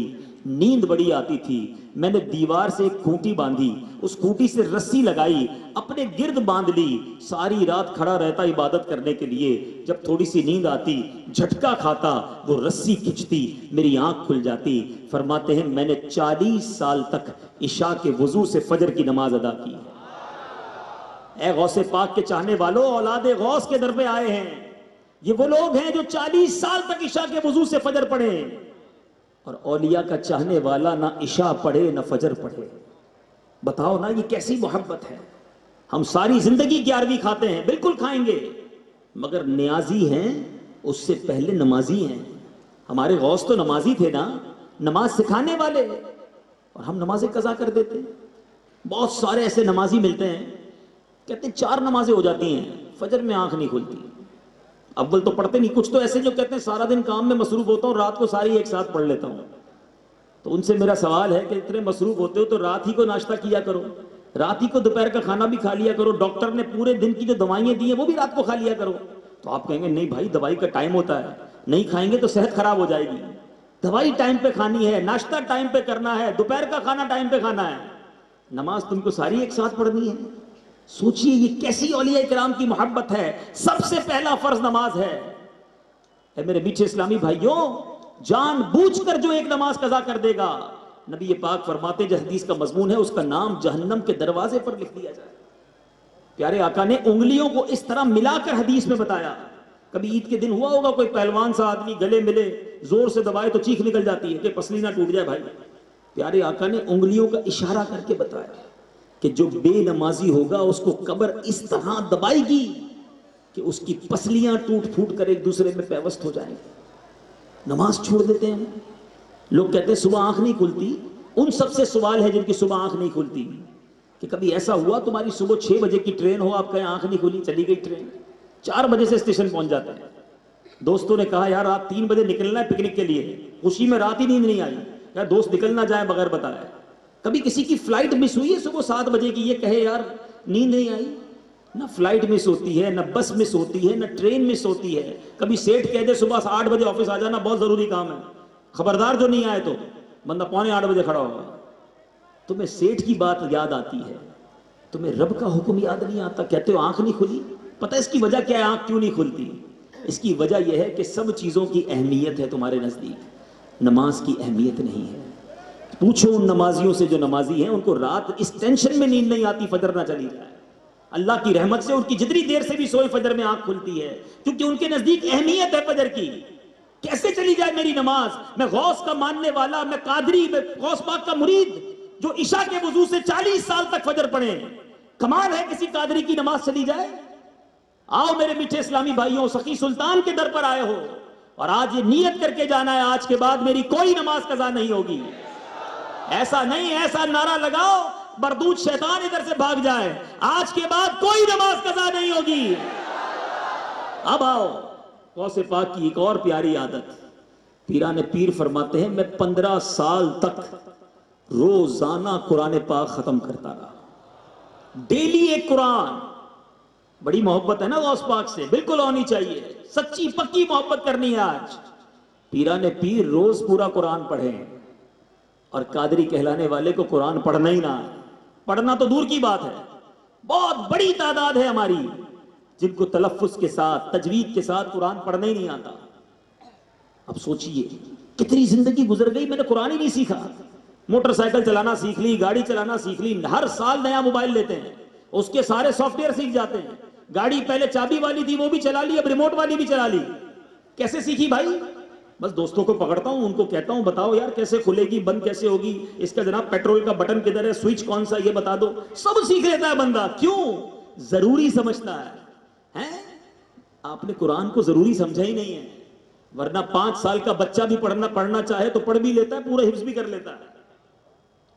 نیند بڑی آتی تھی، میں نے دیوار سے ایک کھوٹی باندھی، اس کھوٹی سے رسی لگائی، اپنے گرد باندھ لی، ساری رات کھڑا رہتا عبادت کرنے کے لیے، جب تھوڑی سی نیند آتی جھٹکا کھاتا، وہ رسی کھچتی، میری آنکھ کھل جاتی۔ فرماتے ہیں میں نے 40 سال تک عشاء کے وضو سے فجر کی نماز ادا کی۔ اے غوث پاک کے چاہنے والوں، اولاد غوث کے در پہ آئے ہیں، یہ وہ لوگ ہیں جو 40 سال تک عشاء کے وضو سے فجر پڑھے، اور اولیاء کا چاہنے والا نہ عشاء پڑھے نہ فجر پڑھے۔ بتاؤ نا یہ کیسی محبت ہے۔ ہم ساری زندگی 11ویں کھاتے ہیں، بالکل کھائیں گے، مگر نیازی ہیں اس سے پہلے نمازی ہیں۔ ہمارے غوث تو نمازی تھے نا، نماز سکھانے والے، اور ہم نمازیں قضا کر دیتے ہیں۔ بہت سارے ایسے نمازی ملتے ہیں، کہتے ہیں 4 نمازیں ہو جاتی ہیں، فجر میں آنکھ نہیں کھلتی۔ اول تو پڑھتے نہیں، کچھ تو ایسے جو کہتے ہیں سارا دن کام میں مصروف ہوتا ہوں، رات کو ساری ایک ساتھ پڑھ لیتا ہوں۔ تو ان سے میرا سوال ہے کہ اتنے مصروف ہوتے ہو تو رات ہی کو ناشتہ کیا کرو، رات ہی کو دوپہر کا کھانا بھی کھا لیا کرو، ڈاکٹر نے پورے دن کی جو دوائیں دی ہیں وہ بھی رات کو کھا لیا کرو۔ تو آپ کہیں گے نہیں بھائی دوائی کا ٹائم ہوتا ہے، نہیں کھائیں گے تو صحت خراب ہو جائے گی، دوائی ٹائم پہ کھانی ہے، ناشتہ ٹائم پہ کرنا ہے، دوپہر کا کھانا ٹائم پہ کھانا ہے، نماز تم کو ساری ایک ساتھ پڑھنی ہے۔ سوچئے یہ کیسی اولیاء کرام کی محبت ہے۔ سب سے پہلا فرض نماز ہے۔ اے میرے میٹھے اسلامی بھائیوں، جان بوجھ کر جو ایک نماز قضا کر دے گا، نبی پاک فرماتے جو حدیث کا مضمون ہے اس کا نام جہنم کے دروازے پر لکھ دیا جائے۔ پیارے آقا نے انگلیوں کو اس طرح ملا کر حدیث میں بتایا۔ کبھی عید کے دن ہوا ہوگا کوئی پہلوان سا آدمی گلے ملے زور سے دبائے تو چیخ نکل جاتی ہے کہ پسلی نہ ٹوٹ جائے۔ بھائی پیارے آقا نے انگلیوں کا اشارہ کر کے بتایا کہ جو بے نمازی ہوگا اس کو قبر اس طرح دبائے گی کہ اس کی پسلیاں ٹوٹ پھوٹ کر ایک دوسرے میں پیوست ہو جائیں گے۔ نماز چھوڑ دیتے ہیں لوگ، کہتے ہیں صبح آنکھ نہیں کھلتی۔ ان سب سے سوال ہے جن کی صبح آنکھ نہیں کھلتی کہ کبھی ایسا ہوا تمہاری صبح 6 بجے کی ٹرین ہو، آپ کہیں آنکھ نہیں کھلی، چلی گئی ٹرین، 4 بجے سے اسٹیشن پہنچ جاتے ہیں۔ دوستوں نے کہا یار رات 3 بجے نکلنا ہے پکنک کے لیے، خوشی میں رات ہی نیند نہیں آئی، یار دوست نکل نہ جائے بغیر بتائے۔ کبھی کسی کی فلائٹ مس ہوئی ہے صبح 7 بجے کی، یہ کہے یار نیند نہیں آئی؟ نہ فلائٹ مس ہوتی ہے، نہ بس مس ہوتی ہے، نہ ٹرین مس ہوتی ہے۔ کبھی سیٹ کہہ دے صبح 8 بجے آفس آ جانا، بہت ضروری کام ہے، خبردار جو نہیں آئے تو بندہ 7:45 بجے کھڑا ہوگا۔ تمہیں سیٹ کی بات یاد آتی ہے، تمہیں رب کا حکم یاد نہیں آتا، کہتے ہو آنکھ نہیں کھلی۔ پتہ اس کی وجہ کیا ہے آنکھ کیوں نہیں کھلتی؟ اس کی وجہ یہ ہے کہ سب چیزوں کی اہمیت ہے تمہارے نزدیک، نماز کی اہمیت نہیں ہے۔ پوچھو ان نمازیوں سے جو نمازی ہیں، ان کو رات اس ٹینشن میں نیند نہیں آتی فجر نہ چلی جائے۔ اللہ کی رحمت سے ان کی جتنی دیر سے بھی سوئے فجر میں آنکھ کھلتی ہے، کیونکہ ان کے نزدیک اہمیت ہے فجر کی۔ کیسے چلی جائے میری نماز؟ میں غوث کا ماننے والا، میں قادری، میں غوث پاک کا مرید، جو عشاء کے وضو سے 40 سال تک فجر پڑھے، کمال ہے کسی قادری کی نماز چلی جائے؟ آؤ میرے میٹھے اسلامی بھائیوں، سخی سلطان کے در پر آئے ہو اور آج یہ نیت کر کے جانا ہے آج کے بعد میری کوئی نماز قضا نہیں ہوگی۔ ایسا نہیں، ایسا نعرہ لگاؤ مردود شیطان ادھر سے بھاگ جائے، آج کے بعد کوئی نماز قضا نہیں ہوگی۔ اب آؤ غوث پاک کی ایک اور پیاری عادت، پیران پیر فرماتے ہیں میں 15 سال تک روزانہ قرآن پاک ختم کرتا رہا، ڈیلی ایک قرآن۔ بڑی محبت ہے نا غوث پاک سے، بالکل ہونی چاہیے، سچی پکی محبت کرنی ہے آج۔ پیران پیر روز پورا قرآن پڑھیں، اور قادری کہلانے والے کو قرآن پڑھنا ہی نہ آئے، پڑھنا تو دور کی بات ہے۔ بہت بڑی تعداد ہے ہماری جن کو تلفظ کے ساتھ، تجوید کے ساتھ قرآن پڑھنا ہی نہیں آتا۔ اب سوچئے کتنی زندگی گزر گئی، میں نے قرآن ہی نہیں سیکھا۔ موٹر سائیکل چلانا سیکھ لی، گاڑی چلانا سیکھ لی، ہر سال نیا موبائل لیتے ہیں، اس کے سارے سافٹ ویئر سیکھ جاتے ہیں۔ گاڑی پہلے چابی والی تھی وہ بھی چلا لی، اب ریموٹ والی بھی چلا لی۔ کیسے سیکھی بھائی؟ بس دوستوں کو پکڑتا ہوں، ان کو کہتا ہوں بتاؤ یار کیسے کھلے گی، بند کیسے ہوگی، اس کا جناب پیٹرول کا بٹن کدھر ہے، سوئچ کون سا یہ بتا دو۔ سب سیکھ لیتا ہے بندہ، کیوں؟ ضروری سمجھتا ہے۔ آپ نے قرآن کو ضروری سمجھا ہی نہیں ہے، ورنہ 5 سال کا بچہ بھی پڑھنا چاہے تو پڑھ بھی لیتا ہے، پورا حفظ بھی کر لیتا ہے۔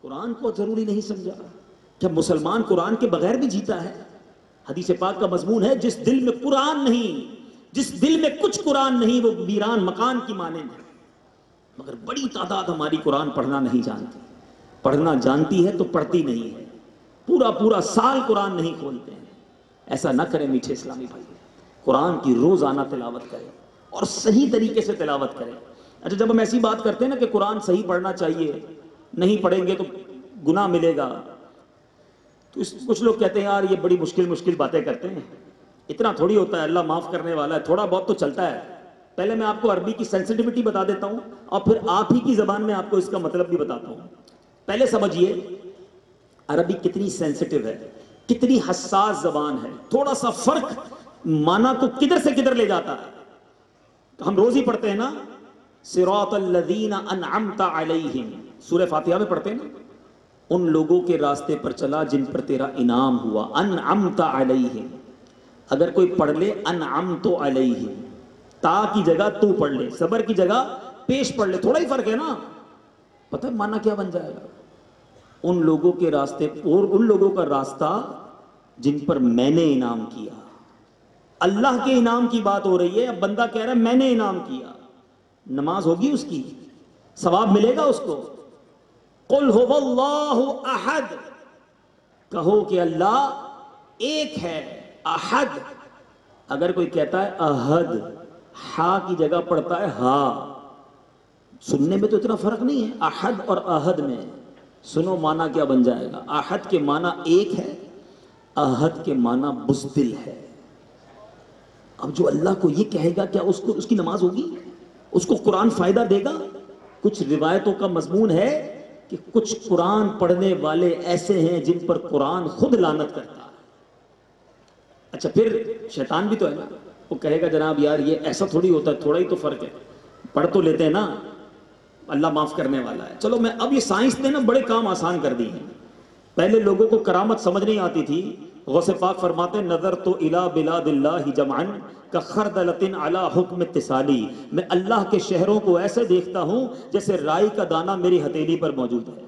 قرآن کو ضروری نہیں سمجھا۔ کیا مسلمان قرآن کے بغیر بھی جیتا ہے؟ حدیث پاک کا مضمون ہے جس دل میں قرآن نہیں، جس دل میں کچھ قرآن نہیں، وہ ویران مکان کی مانند ہے۔ مگر بڑی تعداد ہماری قرآن پڑھنا نہیں جانتی، پڑھنا جانتی ہے تو پڑھتی نہیں ہے، پورا سال قرآن نہیں کھولتے ہیں۔ ایسا نہ کریں میٹھے اسلامی بھائی، قرآن کی روزانہ تلاوت کریں اور صحیح طریقے سے تلاوت کریں۔ اچھا جب ہم ایسی بات کرتے ہیں نا کہ قرآن صحیح پڑھنا چاہیے، نہیں پڑھیں گے تو گناہ ملے گا، تو کچھ لوگ کہتے ہیں یار یہ بڑی مشکل باتیں کرتے ہیں، اتنا تھوڑی ہوتا ہے، اللہ معاف کرنے والا ہے، تھوڑا بہت تو چلتا ہے۔ پہلے میں آپ کو عربی کی سینسٹیوٹی بتا دیتا ہوں اور پھر آپ ہی کی زبان میں آپ کو اس کا مطلب بھی بتاتا ہوں۔ پہلے سمجھیے عربی کتنی سینسٹیو ہے، کتنی حساس زبان ہے، تھوڑا سا فرق معنی کو کدھر سے کدھر لے جاتا ہے۔ ہم روز ہی پڑھتے ہیں نا صراط الذین انعمت علیہم، سورہ فاتحہ میں پڑھتے ہیں نا، ان لوگوں کے راستے پر چلا جن پر تیرا انعام ہوا، انعمت علیہم۔ اگر کوئی پڑھ لے انعمت علیہم، تا کی جگہ تو پڑھ لے، صبر کی جگہ پیش پڑھ لے، تھوڑا ہی فرق ہے نا، پتہ ہے معنی کیا بن جائے گا؟ ان لوگوں کے راستے اور ان لوگوں کا راستہ جن پر میں نے انعام کیا۔ اللہ کے انعام کی بات ہو رہی ہے، اب بندہ کہہ رہا ہے میں نے انعام کیا، نماز ہوگی اس کی، ثواب ملے گا اس کو؟ قل هو اللہ احد، کہو کہ اللہ ایک ہے، احد۔ اگر کوئی کہتا ہے احد، ہا کی جگہ پڑتا ہے ہا، سننے میں تو اتنا فرق نہیں ہے احد اور احد میں، سنو معنی کیا بن جائے گا۔ احد کے معنی ایک ہے، احد کے معنی بزدل ہے۔ اب جو اللہ کو یہ کہے گا کیا اس کی نماز ہوگی؟ اس کو قرآن فائدہ دے گا؟ کچھ روایتوں کا مضمون ہے کہ کچھ قرآن پڑھنے والے ایسے ہیں جن پر قرآن خود لعنت کرتا ہے۔ اچھا پھر شیطان بھی تو ہے نا، وہ کہے گا جناب یار یہ ایسا تھوڑی ہوتا ہے، تھوڑا ہی تو فرق ہے، پڑھ تو لیتے ہیں نا، اللہ معاف کرنے والا ہے۔ چلو میں اب یہ سائنس نے نا بڑے کام آسان کر دی ہیں۔ پہلے لوگوں کو کرامت سمجھ نہیں آتی تھی، غوث پاک فرماتے ہیں نظر تو الی بلاد اللہ جمعا کخردلۃ علی حکم اتصالی، میں اللہ کے شہروں کو ایسے دیکھتا ہوں جیسے رائی کا دانہ میری ہتھیلی پر موجود ہے۔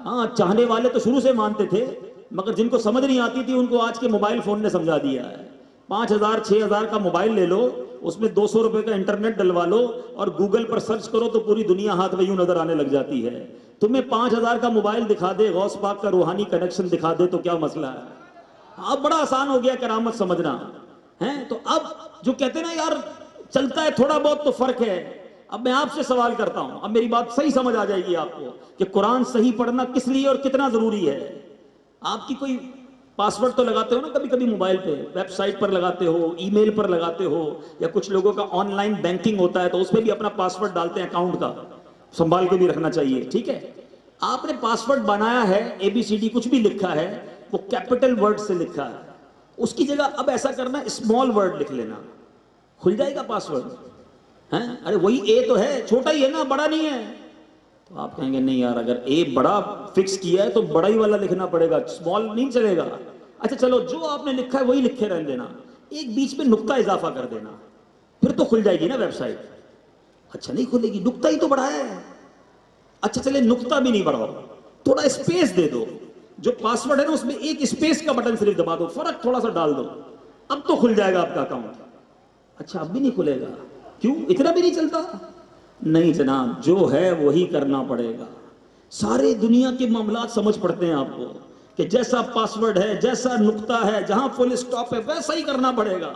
ہاں چاہنے والے تو شروع سے مانتے تھے، مگر جن کو سمجھ نہیں آتی تھی ان کو آج کے موبائل فون نے سمجھا دیا ہے۔ 5,000 6,000 کا موبائل لے لو، اس میں 200 روپے کا انٹرنیٹ ڈلوا لو اور گوگل پر سرچ کرو تو پوری دنیا ہاتھ میں یوں نظر آنے لگ جاتی ہے۔ تمہیں 5,000 کا موبائل دکھا دے، غوث پاک کا روحانی کنیکشن دکھا دے تو کیا مسئلہ ہے؟ اب بڑا آسان ہو گیا کرامت سمجھنا ہے۔ تو اب جو کہتے ہیں نا یار چلتا ہے تھوڑا بہت تو فرق ہے، اب میں آپ سے سوال کرتا ہوں، اب میری بات صحیح سمجھ آ جائے گی آپ کو کہ قرآن صحیح پڑھنا کس لیے اور کتنا ضروری ہے۔ آپ کی کوئی پاسورڈ تو لگاتے ہو نا کبھی کبھی موبائل پہ، ویب سائٹ پر لگاتے ہو، ای میل پر لگاتے ہو، یا کچھ لوگوں کا آن لائن بینکنگ ہوتا ہے تو اس پہ بھی اپنا پاسورڈ ڈالتے ہیں اکاؤنٹ کا، سنبھال کے بھی رکھنا چاہیے، ٹھیک ہے؟ آپ نے پاسورڈ بنایا ہے، اے بی سی ڈی کچھ بھی لکھا ہے، وہ کیپٹل ورڈ سے لکھا ہے، اس کی جگہ اب ایسا کرنا اسمال ورڈ لکھ لینا، کھل جائے گا پاسورڈ ہیں؟ ارے وہی اے تو ہے، چھوٹا ہی ہے نا، بڑا نہیں ہے۔ تو آپ کہیں گے نہیں یار، اگر اے بڑا فکس کیا ہے تو بڑا ہی والا لکھنا پڑے گا، اسمال نہیں چلے گا۔ اچھا چلو، جو آپ نے لکھا ہے وہی لکھے رہنے دینا، ایک بیچ میں نقطہ اضافہ کر دینا، پھر تو کھل جائے گی نا ویب سائٹ۔ اچھا نہیں کھلے گی، نقطہ ہی تو بڑھا ہے۔ اچھا چلے نقطہ بھی نہیں بڑھاؤ، تھوڑا اسپیس دے دو، جو پاسورڈ ہے نا اس میں ایک اسپیس کا بٹن صرف دبا دو، فرق تھوڑا سا ڈال دو، اب تو کھل جائے گا آپ کا اکاؤنٹ۔ اچھا اب بھی نہیں کھلے گا، کیوں؟ اتنا بھی نہیں چلتا؟ نہیں جناب، جو ہے وہی کرنا پڑے گا۔ سارے دنیا کے معاملات سمجھ پڑتے ہیں آپ کو کہ جیسا پاسورڈ ہے، جیسا نقطہ ہے، جہاں فل اسٹاپ ہے، ویسا ہی کرنا پڑے گا۔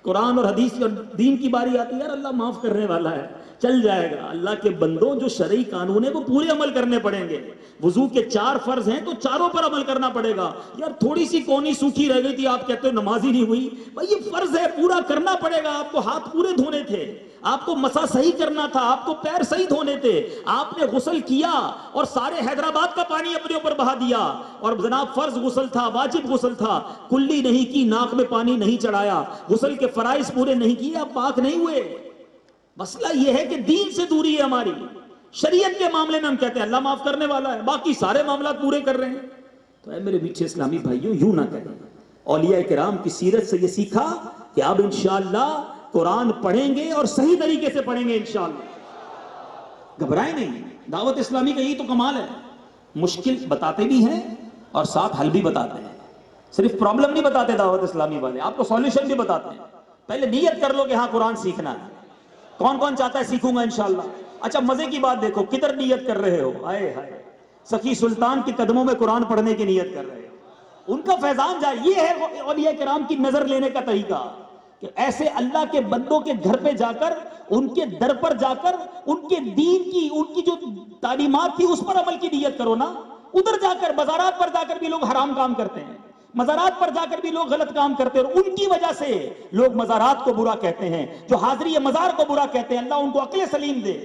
قرآن اور حدیث اور دین کی باری آتی ہے یار، اللہ معاف کرنے والا ہے، چل جائے گا۔ اللہ کے بندوں، جو شرعی قانون ہے وہ پورے عمل کرنے پڑیں گے۔ وضو کے 4 فرض ہیں تو چاروں پر عمل کرنا پڑے گا۔ یار تھوڑی سی کونی سوکھی رہ گئی تھی، آپ کہتے ہو نماز ہی نہیں ہوئی، بھائی یہ فرض ہے، پورا کرنا پڑے گا۔ آپ کو ہاتھ پورے دھونے تھے، آپ کو مسا صحیح کرنا تھا، آپ کو پیر صحیح دھونے تھے، آپ نے غسل کیا اور سارے حیدرآباد کا پانی اپنے اوپر بہا دیا، اور جناب فرض غسل تھا، واجب غسل تھا، کلی نہیں کی، ناک میں پانی نہیں چڑھایا، غسل کے فرائض پورے نہیں کیے، آپ پاک نہیں ہوئے۔ مسئلہ یہ ہے کہ دین سے دوری ہے ہماری۔ شریعت کے معاملے میں ہم کہتے ہیں اللہ معاف کرنے والا ہے، باقی سارے معاملات پورے کر رہے ہیں۔ تو اے میرے میٹھے اسلامی بھائیوں، یوں نہ کہیں۔ اولیاء کرام کی سیرت سے یہ سیکھا کہ اب انشاءاللہ قرآن پڑھیں گے اور صحیح طریقے سے پڑھیں گے انشاءاللہ۔ گھبرائیں نہیں، دعوت اسلامی کا یہی تو کمال ہے، مشکل بتاتے بھی ہیں اور ساتھ حل بھی بتاتے ہیں۔ صرف پرابلم نہیں بتاتے دعوت اسلامی والے، آپ کو سولوشن بھی بتاتے ہیں۔ پہلے نیت کر لو کہ ہاں قرآن سیکھنا ہے۔ کون کون چاہتا ہے سیکھوں گا انشاءاللہ؟ اچھا مزے کی بات دیکھو، کدھر نیت کر رہے ہو؟ آئے ہائے، سخی سلطان کے قدموں میں قرآن پڑھنے کی نیت کر رہے ہو، ان کا فیضان جائے۔ یہ ہے اولیاء کرام کی نظر لینے کا طریقہ، کہ ایسے اللہ کے بندوں کے گھر پہ جا کر، ان کے در پر جا کر، ان کے دین کی، ان کی جو تعلیمات تھی اس پر عمل کی نیت کرو نا۔ ادھر جا کر، مزارات پر جا کر بھی لوگ حرام کام کرتے ہیں، مزارات پر جا کر بھی لوگ غلط کام کرتے ہیں، اور ان کی وجہ سے لوگ مزارات کو برا کہتے ہیں، جو حاضری مزار کو برا کہتے ہیں۔ اللہ ان کو عقل سلیم دے،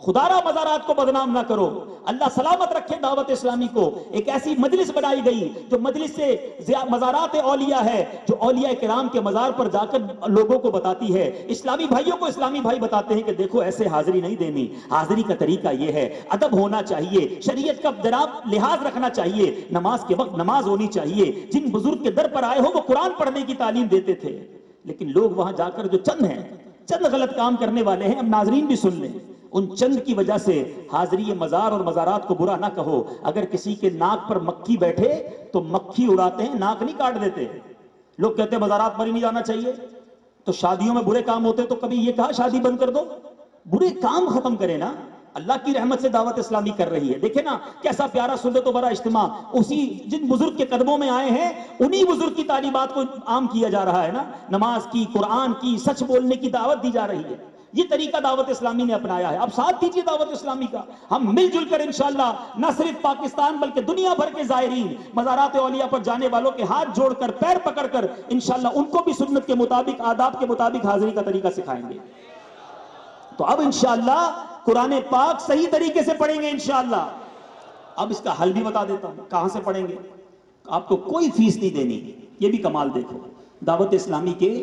خدا را مزارات کو بدنام نہ کرو، اللہ سلامت رکھے دعوت اسلامی کو۔ ایک ایسی مجلس بنائی گئی جو مجلس سے مزارات اولیاء ہے، جو اولیاء کرام کے مزار پر جا کر لوگوں کو بتاتی ہے، اسلامی بھائیوں کو اسلامی بھائی بتاتے ہیں کہ دیکھو ایسے حاضری نہیں دینی، حاضری کا طریقہ یہ ہے، ادب ہونا چاہیے، شریعت کا جناب لحاظ رکھنا چاہیے، نماز کے وقت نماز ہونی چاہیے۔ جن بزرگ کے در پر آئے ہو وہ قرآن پڑھنے کی تعلیم دیتے تھے، لیکن لوگ وہاں جا کر جو چند غلط کام کرنے والے ہیں، اب ناظرین بھی سن لیں، ان چند کی وجہ سے حاضری مزار اور مزارات کو برا نہ کہو۔ اگر کسی کے ناک پر مکھی بیٹھے تو مکھی اڑاتے ہیں، ناک نہیں کاٹ دیتے۔ لوگ کہتے ہیں مزارات پر ہی نہیں جانا چاہیے، تو شادیوں میں برے کام ہوتے تو کبھی یہ کہا شادی بند کر دو؟ برے کام ختم کرے نا، اللہ کی رحمت سے دعوت اسلامی کر رہی ہے۔ دیکھیں نا کیسا پیارا سنت و بڑا اجتماع، اسی جن بزرگ کے قدموں میں آئے ہیں انہی بزرگ کی تعلیمات کو عام کیا جا رہا ہے نا، نماز کی، قرآن کی، سچ بولنے کی دعوت دی جا رہی ہے۔ یہ طریقہ دعوت اسلامی نے اپنایا ہے، اب ساتھ دیجیے دعوت اسلامی کا۔ ہم مل جل کر انشاءاللہ نہ صرف پاکستان بلکہ دنیا بھر کے زائرین، مزارات اولیاء پر جانے والوں کے ہاتھ جوڑ کر، پیر پکڑ کر انشاءاللہ ان کو بھی سنت کے مطابق، آداب کے مطابق حاضری کا طریقہ سکھائیں گے۔ تو اب انشاءاللہ قرآن پاک صحیح طریقے سے پڑھیں گے انشاءاللہ۔ اب اس کا حل بھی بتا دیتا ہوں، کہاں سے پڑھیں گے؟ آپ کو کوئی فیس نہیں دینی، یہ بھی کمال دیکھو۔ دعوت اسلامی کے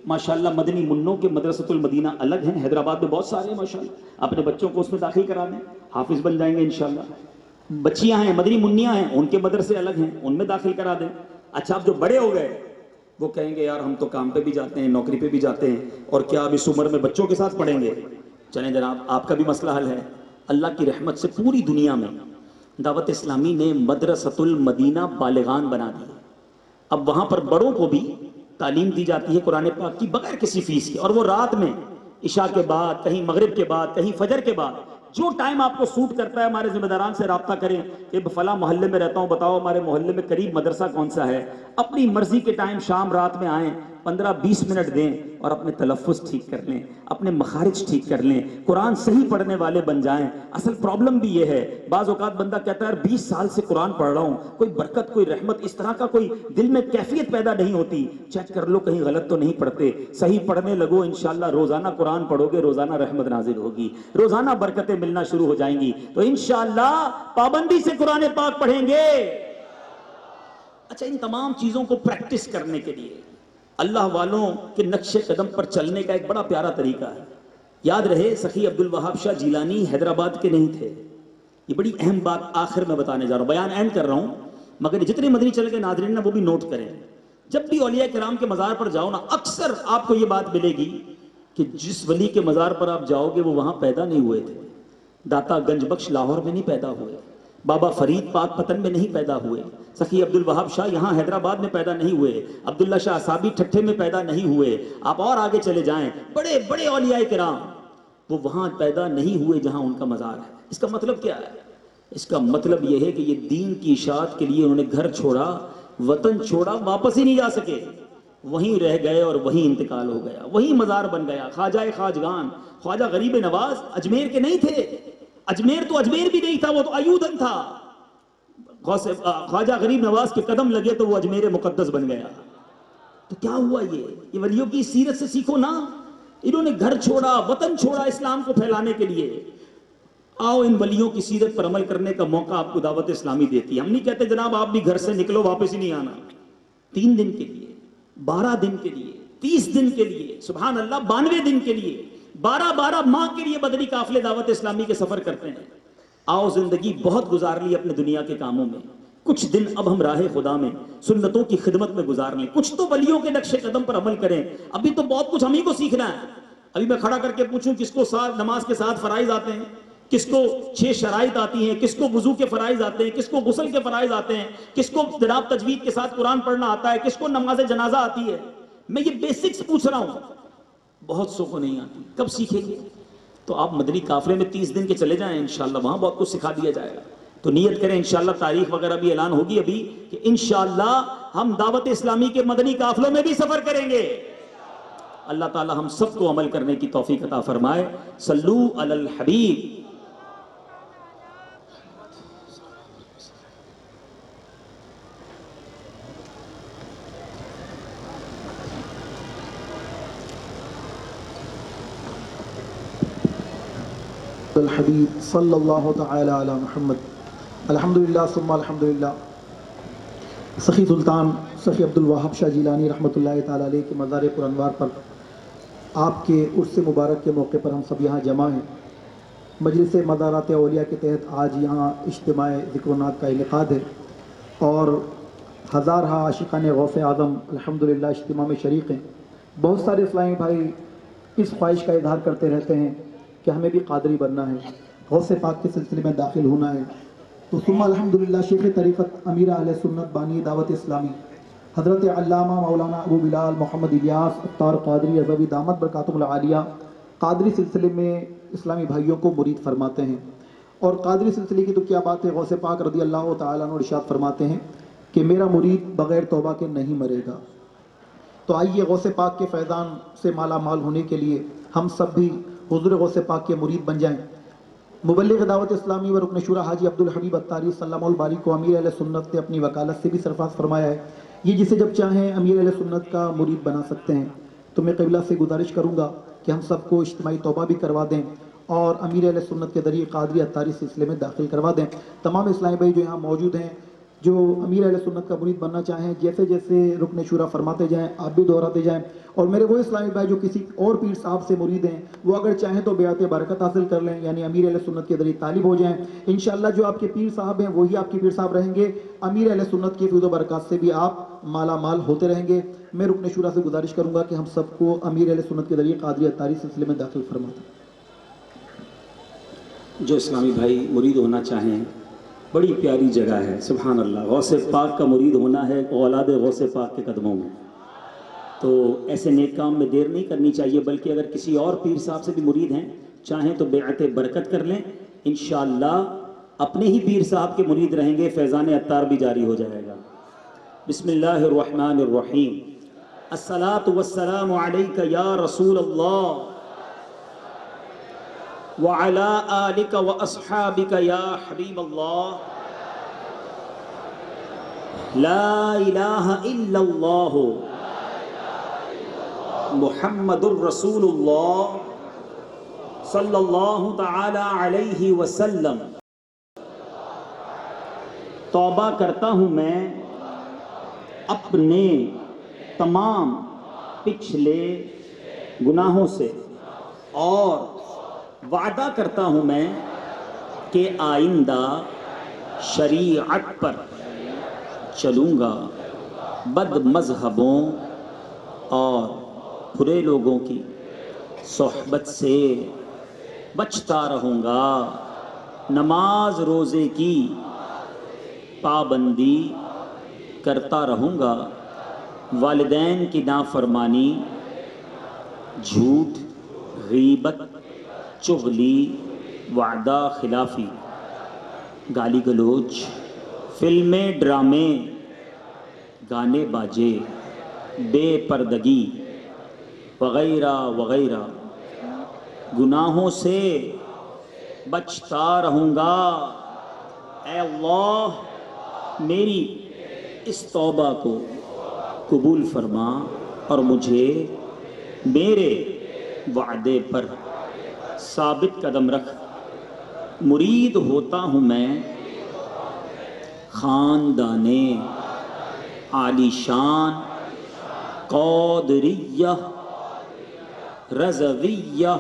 ماشاءاللہ مدنی منوں کے مدرسۃ المدینہ الگ ہیں، حیدرآباد میں بہت سارے ہیں ماشاءاللہ، اپنے بچوں کو اس میں داخل کرا دیں، حافظ بن جائیں گے انشاءاللہ۔ بچیاں ہیں مدنی منیاں ہیں، ان کے مدرسے الگ ہیں، ان میں داخل کرا دیں۔ اچھا اب جو بڑے ہو گئے وہ کہیں گے یار ہم تو کام پہ بھی جاتے ہیں، نوکری پہ بھی جاتے ہیں، اور کیا اب اس عمر میں بچوں کے ساتھ پڑھیں گے؟ چلیں جناب آپ کا بھی مسئلہ حل ہے۔ اللہ کی رحمت سے پوری دنیا میں دعوت اسلامی نے مدرسۃ المدینہ بالغان بنا دی، اب وہاں پر بڑوں کو بھی تعلیم دی جاتی ہے قرآن پاک کی بغیر کسی فیس کے، اور وہ رات میں عشاء کے بعد، کہیں مغرب کے بعد، کہیں فجر کے بعد، جو ٹائم آپ کو سوٹ کرتا ہے ہمارے ذمہ داران سے رابطہ کریں کہ فلاں محلے میں رہتا ہوں، بتاؤ ہمارے محلے میں قریب مدرسہ کون سا ہے، اپنی مرضی کے ٹائم شام رات میں آئیں، 15-20 منٹ دیں اور اپنے تلفظ ٹھیک کر لیں، اپنے مخارج ٹھیک کر لیں، قرآن صحیح پڑھنے والے بن جائیں۔ اصل پرابلم بھی یہ ہے، بعض اوقات بندہ کہتا ہے 20 سال سے قرآن پڑھ رہا ہوں، کوئی برکت کوئی رحمت اس طرح کا کوئی دل میں کیفیت پیدا نہیں ہوتی۔ چیک کر لو کہیں غلط تو نہیں پڑھتے، صحیح پڑھنے لگو، انشاءاللہ روزانہ قرآن پڑھو گے، روزانہ رحمت نازل ہوگی، روزانہ برکتیں ملنا شروع ہو جائیں گی۔ تو انشاءاللہ پابندی سے قرآن پاک پڑھیں گے۔ اچھا، ان تمام چیزوں کو پریکٹس کرنے کے لیے اللہ والوں کے نقش قدم پر چلنے کا ایک بڑا پیارا طریقہ ہے۔ یاد رہے سخی عبد الوہاب شاہ جیلانی حیدرآباد کے نہیں تھے، یہ بڑی اہم بات آخر میں بتانے جا رہا ہوں، بیان اینڈ کر رہا ہوں، مگر جتنے مدنی چل کے ناظرین نا وہ بھی نوٹ کریں۔ جب بھی اولیاء کرام کے مزار پر جاؤ نا، اکثر آپ کو یہ بات ملے گی کہ جس ولی کے مزار پر آپ جاؤ گے وہ وہاں پیدا نہیں ہوئے تھے، داتا گنج بخش لاہور میں نہیں پیدا ہوئے، بابا فرید پاک پتن میں نہیں پیدا ہوئے، سخی عبد الوہاب شاہ یہاں حیدرآباد میں پیدا نہیں ہوئے، عبداللہ شاہ اصابی ٹھٹھے میں پیدا نہیں ہوئے، آپ اور آگے چلے جائیں، بڑے بڑے اولیاء کرام وہ وہاں پیدا نہیں ہوئے جہاں ان کا مزار ہے۔ اس کا مطلب کیا ہے؟ اس کا مطلب یہ ہے کہ یہ دین کی اشاعت کے لیے انہوں نے گھر چھوڑا، وطن چھوڑا، واپس ہی نہیں جا سکے، وہیں رہ گئے اور وہیں انتقال ہو گیا، وہیں مزار بن گیا۔ خواجہ خواجگان خواجہ غریب نواز اجمیر کے نہیں تھے، اجمیر تو اجمیر بھی نہیں تھا، وہ تو ایودھن تھا۔ خواجہ غریب نواز کے قدم لگے تو وہ اجمیر مقدس بن گیا۔ تو کیا ہوا؟ یہ ولیوں کی سیرت سے سیکھو نا، انہوں نے گھر چھوڑا، وطن چھوڑا اسلام کو پھیلانے کے لیے۔ آؤ ان ولیوں کی سیرت پر عمل کرنے کا موقع آپ کو دعوت اسلامی دیتی ہے۔ ہم نہیں کہتے جناب آپ بھی گھر سے نکلو واپس ہی نہیں آنا، 3 دن کے لیے، 12 دن کے لیے، 30 دن کے لیے، سبحان اللہ 92 دن کے لیے، 12 ماہ کے لیے بدری قافلے دعوت اسلامی کے سفر کرتے ہیں۔ آؤ زندگی بہت گزار لی اپنے دنیا کے کاموں میں، کچھ دن اب ہم راہ خدا میں سنتوں کی خدمت میں گزار لیں، کچھ تو ولیوں کے نقش قدم پر عمل کریں۔ ابھی تو بہت کچھ ہم ہی کو سیکھنا ہے۔ ابھی میں کھڑا کر کے پوچھوں کس کو نماز کے ساتھ فرائض آتے ہیں، کس کو 6 شرائط آتی ہیں، کس کو وضو کے فرائض آتے ہیں، کس کو غسل کے فرائض آتے ہیں، کس کو جناب تجوید کے ساتھ قرآن پڑھنا آتا ہے، کس کو نماز جنازہ آتی ہے۔ میں یہ بیسکس پوچھ رہا ہوں، بہت سو کو نہیں آتی، کب سیکھیں گے؟ تو آپ مدنی قافلے میں 30 دن کے چلے جائیں، انشاءاللہ وہاں بہت کچھ سکھا دیا جائے گا۔ تو نیت کریں، انشاءاللہ تاریخ وغیرہ بھی اعلان ہوگی ابھی کہ انشاءاللہ ہم دعوت اسلامی کے مدنی قافلوں میں بھی سفر کریں گے۔ اللہ تعالی ہم سب کو عمل کرنے کی توفیق عطا فرمائے۔ صلو علی الحبیب۔ الحبیب صلی اللہ تعالی علی محمد۔ الحمدللہ ثم الحمدللہ۔ سخی سلطان سخی عبد الوہاب شاہ جیلانی رحمۃ اللہ تعالی علیہ کے مزار پر انوار پر آپ کے عرس مبارک کے موقع پر ہم سب یہاں جمع ہیں۔ مجلس مزارات اولیاء کے تحت آج یہاں اجتماع ذکر و نعت کا انعقاد ہے اور ہزارہ عاشقان غوث اعظم الحمدللہ اجتماع میں شریک ہیں۔ بہت سارے اسلامی بھائی اس خواہش کا اظہار کرتے رہتے ہیں کہ ہمیں بھی قادری بننا ہے، غوث پاک کے سلسلے میں داخل ہونا ہے۔ تو ثم الحمدللہ شیخ طریقت امیر اہل سنت بانی دعوت اسلامی حضرت علامہ مولانا ابو بلال محمد الیاس عطار قادری رضوی دامت برکاتہم العالیہ قادری سلسلے میں اسلامی بھائیوں کو مرید فرماتے ہیں۔ اور قادری سلسلے کی تو کیا بات ہے، غوث پاک رضی اللہ تعالیٰ عنہ ارشاد فرماتے ہیں کہ میرا مرید بغیر توبہ کے نہیں مرے گا۔ تو آئیے غوث پاک کے فیضان سے مالا مال ہونے کے لیے ہم سب بھی حضور غوث پاک کے مرید بن جائیں۔ مبلغ دعوت اسلامی و رکن شورا حاجی عبد الحبیب عطاری صلی اللہ علیہ کو امیر اہل سنت نے اپنی وکالت سے بھی سرفراز فرمایا ہے، یہ جسے جب چاہیں امیر اہل سنت کا مرید بنا سکتے ہیں۔ تو میں قبلہ سے گزارش کروں گا کہ ہم سب کو اجتماعی توبہ بھی کروا دیں اور امیر اہل سنت کے ذریعے قادری عطاری سلسلے میں داخل کروا دیں۔ تمام اسلامی بھائی جو یہاں موجود ہیں جو امیر اہل سنت کا مرید بننا چاہیں، جیسے جیسے رکن شورا فرماتے جائیں آپ بھی دہراتے جائیں، اور میرے وہ اسلامی بھائی جو کسی اور پیر صاحب سے مرید ہیں وہ اگر چاہیں تو بیعت برکت حاصل کر لیں، یعنی امیر اہل سنت کے ذریعے طالب ہو جائیں۔ انشاءاللہ جو آپ کے پیر صاحب ہیں وہی آپ کے پیر صاحب رہیں گے، امیر اہل سنت کے فیض و برکات سے بھی آپ مالا مال ہوتے رہیں گے۔ میں رکن شورا سے گزارش کروں گا کہ ہم سب کو امیر اہل سنت کے ذریعے قادری عطاری سلسلے میں داخل فرما دیں۔ جو اسلامی بھائی مرید ہونا چاہیں، بڑی پیاری جگہ ہے، سبحان اللہ، غوث پاک کا مرید ہونا ہے اولاد غوث پاک کے قدموں میں۔ تو ایسے نیک کام میں دیر نہیں کرنی چاہیے، بلکہ اگر کسی اور پیر صاحب سے بھی مرید ہیں چاہیں تو بیعت برکت کر لیں، انشاءاللہ اپنے ہی پیر صاحب کے مرید رہیں گے، فیضان عطار بھی جاری ہو جائے گا۔ بسم اللہ الرحمن الرحیم۔ الصلاۃ والسلام علیک یا رسول اللہ وعلی آلک واصحابک یا حبیب اللہ لا الہ الا اللہ محمد الرسول اللہ صلی اللہ تعالی علیہ وسلم۔ توبہ کرتا ہوں میں اپنے تمام پچھلے گناہوں سے، اور وعدہ کرتا ہوں میں کہ آئندہ شریعت پر چلوں گا، بد مذہبوں اور برے لوگوں کی صحبت سے بچتا رہوں گا، نماز روزے کی پابندی کرتا رہوں گا، والدین کی نافرمانی، جھوٹ، غیبت، چغلی، وعدہ خلافی، گالی گلوچ، فلمیں، ڈرامے، گانے باجے، بے پردگی وغیرہ وغیرہ گناہوں سے بچتا رہوں گا۔ اے اللہ میری اس توبہ کو قبول فرما اور مجھے میرے وعدے پر ثابت قدم رکھ۔ مرید ہوتا ہوں میں خاندان عالی شان قادریہ رضویہ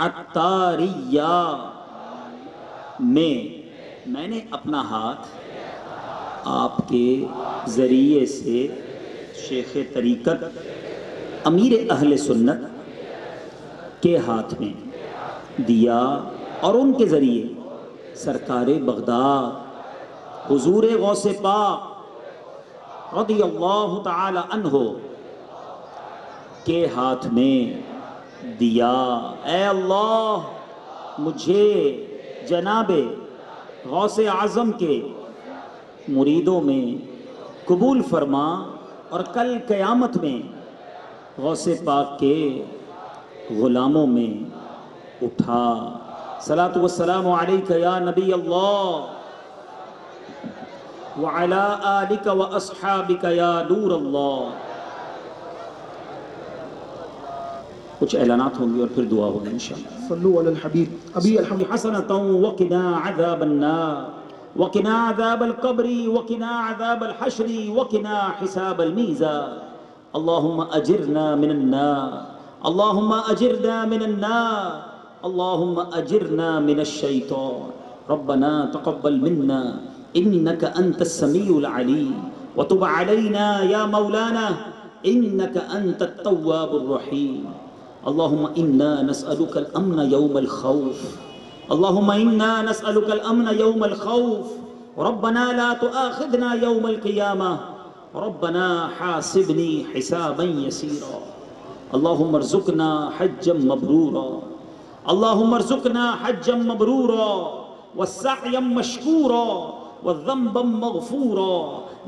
عطاریہ میں نے اپنا ہاتھ آپ کے ذریعے سے شیخ طریقت امیر اہل سنت کے ہاتھ میں دیا، اور ان کے ذریعے سرکار بغداد حضور غوث پاک رضی اللہ تعالی عنہ کے ہاتھ میں دیا۔ اے اللہ مجھے جناب غوث اعظم کے مریدوں میں قبول فرما، اور کل قیامت میں غوث پاک کے غلاموں میں اٹھا۔ صلاۃ والسلام علیک یا نبی اللہ وعلی آلک واصحابک یا نور اللہ۔ کچھ اعلانات ہوں گے اور پھر دعا ہوگی انشاءاللہ۔ صلو علی الحبیب۔ ابھی الحمد حسنة وقنا عذاب النار وقنا عذاب القبر وقنا عذاب الحشر وقنا حساب الميزان اللهم أجرنا من النار اللهم أجرنا من النار اللهم أجرنا من الشيطان ربنا تقبل منا إنك أنت السميع العليم وتب علينا يا مولانا إنك أنت التواب الرحيم اللهم إنا نسألك الأمن يوم الخوف اللهم إنا نسألك الأمن يوم الخوف ربنا لا تؤاخذنا يوم القيامة ربنا حاسبني حسابا يسيرا اللهم ارزقنا حجا مبرورا اللهم ارزقنا حجا مبرورا والسعيا مشكورا والذنبا مغفورا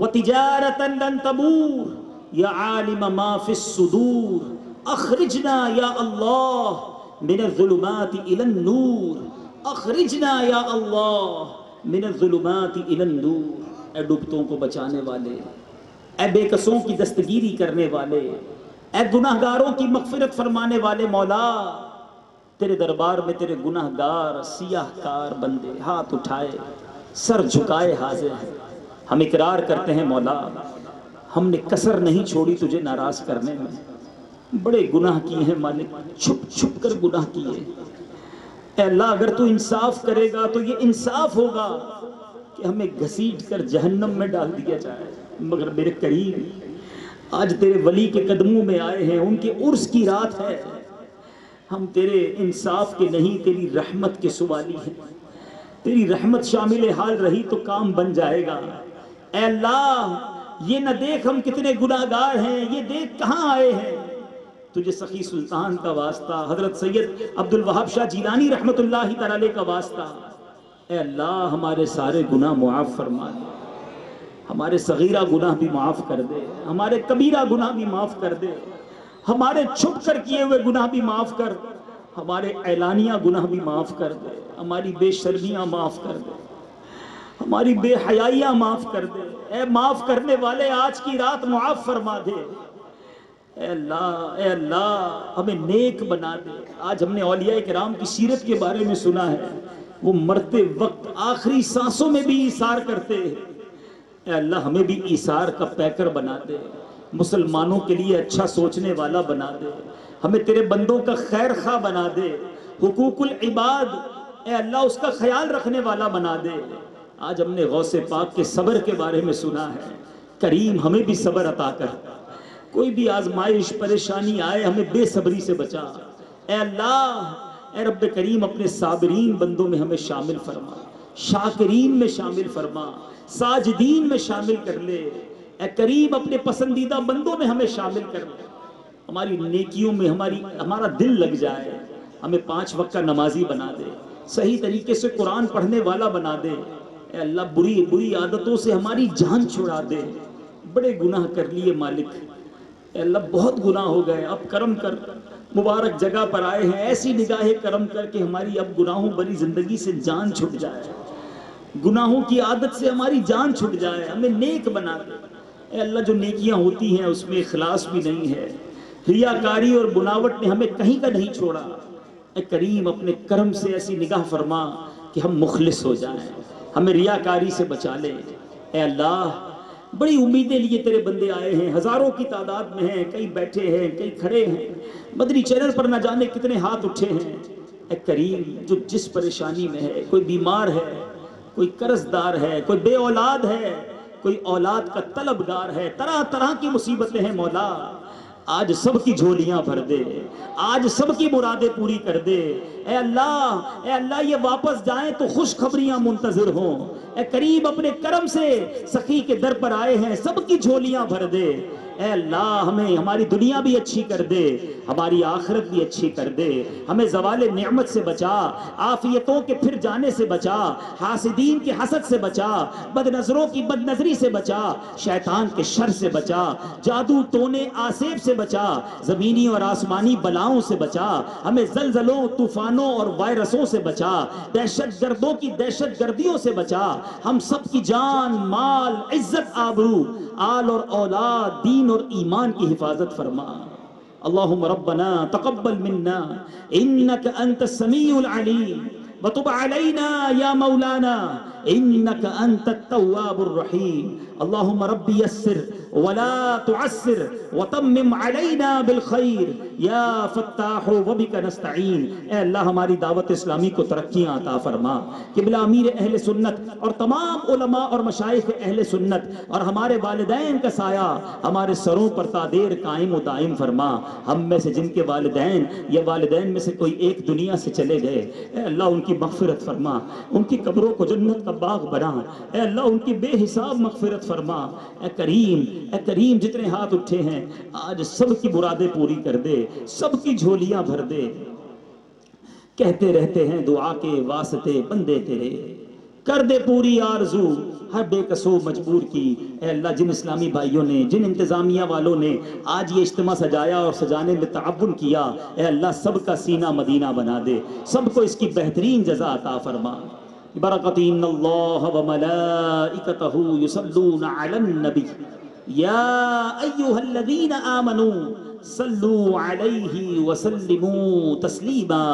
وتجارة لن تبور يا عالم ما في الصدور اخرجنا یا اللہ من الظلمات الى النور اخرجنا یا اللہ من الظلمات الى النور۔ اے ڈوبتوں کو بچانے والے، اے بے کسوں کی دستگیری کرنے والے، اے گناہگاروں کی مغفرت فرمانے والے مولا، تیرے دربار میں تیرے گناہگار سیاہ کار بندے ہاتھ اٹھائے سر جھکائے حاضر ہیں۔ ہم اقرار کرتے ہیں مولا ہم نے کسر نہیں چھوڑی تجھے ناراض کرنے میں، بڑے گناہ کیے ہیں مالک، چھپ چھپ کر گناہ کیے۔ اے اللہ اگر تو انصاف کرے گا تو یہ انصاف ہوگا کہ ہمیں گھسیٹ کر جہنم میں ڈال دیا جائے، مگر میرے کریم آج تیرے ولی کے قدموں میں آئے ہیں، ان کے عرس کی رات ہے، ہم تیرے انصاف کے نہیں تیری رحمت کے سوالی ہیں، تیری رحمت شامل حال رہی تو کام بن جائے گا۔ اے اللہ یہ نہ دیکھ ہم کتنے گناہگار ہیں، یہ دیکھ کہاں آئے ہیں، تجھے سخی سلطان کا واسطہ، حضرت سید عبد الوہاب شاہ جیلانی رحمت اللہ تعالی علیہ کا واسطہ، اے اللہ ہمارے سارے گناہ معاف فرما دے، ہمارے صغیرہ گناہ بھی معاف کر دے، ہمارے کبیرہ گناہ بھی معاف کر دے، ہمارے چھپ کر کیے ہوئے گناہ بھی معاف کر، ہمارے اعلانیہ گناہ بھی معاف کر دے، ہماری بے شرمیاں معاف کر دے، ہماری بے حیائیاں معاف کر دے۔ اے معاف کرنے والے آج کی رات معاف فرما دے۔ اے اللہ ہمیں نیک بنا دے۔ آج ہم نے اولیاء کرام کی سیرت کے بارے میں سنا ہے، وہ مرتے وقت آخری سانسوں میں بھی ایثار کرتے ہیں۔ اے اللہ ہمیں بھی ایثار کا پیکر بنا دے، مسلمانوں کے لیے اچھا سوچنے والا بنا دے، ہمیں تیرے بندوں کا خیر خواہ بنا دے، حقوق العباد اے اللہ اس کا خیال رکھنے والا بنا دے۔ آج ہم نے غوث پاک کے صبر کے بارے میں سنا ہے، کریم ہمیں بھی صبر عطا کر، کوئی بھی آزمائش پریشانی آئے ہمیں بے صبری سے بچا۔ اے اللہ اے رب کریم اپنے صابرین بندوں میں ہمیں شامل فرما، شاکرین میں شامل فرما، ساجدین میں شامل کر لے۔ اے کریم اپنے پسندیدہ بندوں میں ہمیں شامل کر لے، ہماری نیکیوں میں ہمارا دل لگ جائے، ہمیں 5 وقت کا نمازی بنا دے، صحیح طریقے سے قرآن پڑھنے والا بنا دے۔ اے اللہ بری عادتوں سے ہماری جان چھڑا دے، بڑے گناہ کر لیے مالک، اے اللہ بہت گناہ ہو گئے، اب کرم کر، مبارک جگہ پر آئے ہیں، ایسی نگاہ کرم کر کے ہماری اب گناہوں بری زندگی سے جان چھٹ جائے، گناہوں کی عادت سے ہماری جان چھٹ جائے، ہمیں نیک بنا دے۔ اے اللہ جو نیکیاں ہوتی ہیں اس میں اخلاص بھی نہیں ہے، ریاکاری اور بناوٹ نے ہمیں کہیں کا نہیں چھوڑا۔ اے کریم اپنے کرم سے ایسی نگاہ فرما کہ ہم مخلص ہو جائیں، ہمیں ریاکاری سے بچا لے۔ اے اللہ بڑی امیدیں لیے تیرے بندے آئے ہیں، ہزاروں کی تعداد میں ہیں، کئی بیٹھے ہیں کئی کھڑے ہیں، مدنی چینل پر نہ جانے کتنے ہاتھ اٹھے ہیں۔ اے کریم جو جس پریشانی میں ہے، کوئی بیمار ہے، کوئی قرض دار ہے، کوئی بے اولاد ہے، کوئی اولاد کا طلبگار ہے، طرح طرح کی مصیبتیں ہیں مولا، آج سب کی جھولیاں بھر دے، آج سب کی مرادیں پوری کر دے۔ اے اللہ یہ واپس جائیں تو خوشخبریاں منتظر ہوں۔ اے کریم اپنے کرم سے سخی کے در پر آئے ہیں، سب کی جھولیاں بھر دے۔ اے اللہ ہمیں ہماری دنیا بھی اچھی کر دے، ہماری آخرت بھی اچھی کر دے، ہمیں زوال نعمت سے بچا، عافیتوں کے پھر جانے سے بچا، حاسدین کے حسد سے بچا، بد نظروں کی بد نظری سے بچا، شیطان کے شر سے بچا، جادو ٹونے آسیب سے بچا، زمینی اور آسمانی بلاؤں سے بچا، ہمیں زلزلوں طوفانوں اور وائرسوں سے بچا، دہشت گردوں کی دہشت گردیوں سے بچا، ہم سب کی جان مال عزت آبرو آل اور اولاد دین اور ایمان کی حفاظت فرما۔ اللہم ربنا تقبل منا انک انت السمیع العلیم وتب علینا یا مولانا انک انت التواب الرحیم۔ اللہم رب یسر ولا تعسر وتمم علینا بالخیر یا فتاح وبک نستعین۔ اے اللہ ہماری دعوت اسلامی کو ترقیاں عطا فرما، قبلہ امیر اہل سنت اور تمام علماء اور مشائخ اہل سنت اور ہمارے والدین کا سایہ ہمارے سروں پر تا دیر قائم و دائم فرما۔ ہم میں سے جن کے والدین یا والدین میں سے کوئی ایک دنیا سے چلے گئے، اے اللہ ان کی مغفرت فرما، ان کی قبروں کو جنت کا باغ بنا، اے اللہ ان کی بے حساب مغفرت فرما۔ اے کریم جتنے ہاتھ اٹھے ہیں آج سب کی مرادیں پوری کر دے، سب کی جھولیاں بھر دے۔ کہتے رہتے ہیں دعا کے واسطے بندے تیرے، کر دے پوری آرزو ہر بے قصو مجبور کی۔ اے اللہ جن اسلامی بھائیوں نے، جن انتظامیہ والوں نے آج یہ اجتماع سجایا اور سجانے میں تعاون کیا، اے اللہ سب کا سینہ مدینہ بنا دے، سب کو اس کی بہترین جزا عطا فرما۔ برکت ان اللہ وملائکتہ یصلون علی النبی یا ایہا الذین آمنوا صلوا علیہ وسلموا تسلیما۔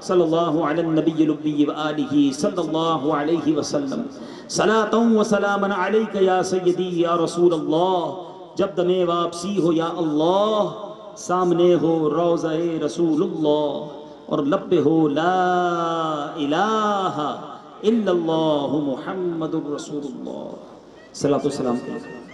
صلی اللہ علی النبی النبی وآلہ صلی اللہ علیہ وسلم صلاۃ و سلام علیک یا سیدی یا رسول اللہ۔ جب دم واپسی ہو یا اللہ، سامنے ہو روضہ رسول اللہ اور لب پہ ہو لا الہ الا اللہ محمد الرسول اللہ۔ صلاۃ و سلام علیکم۔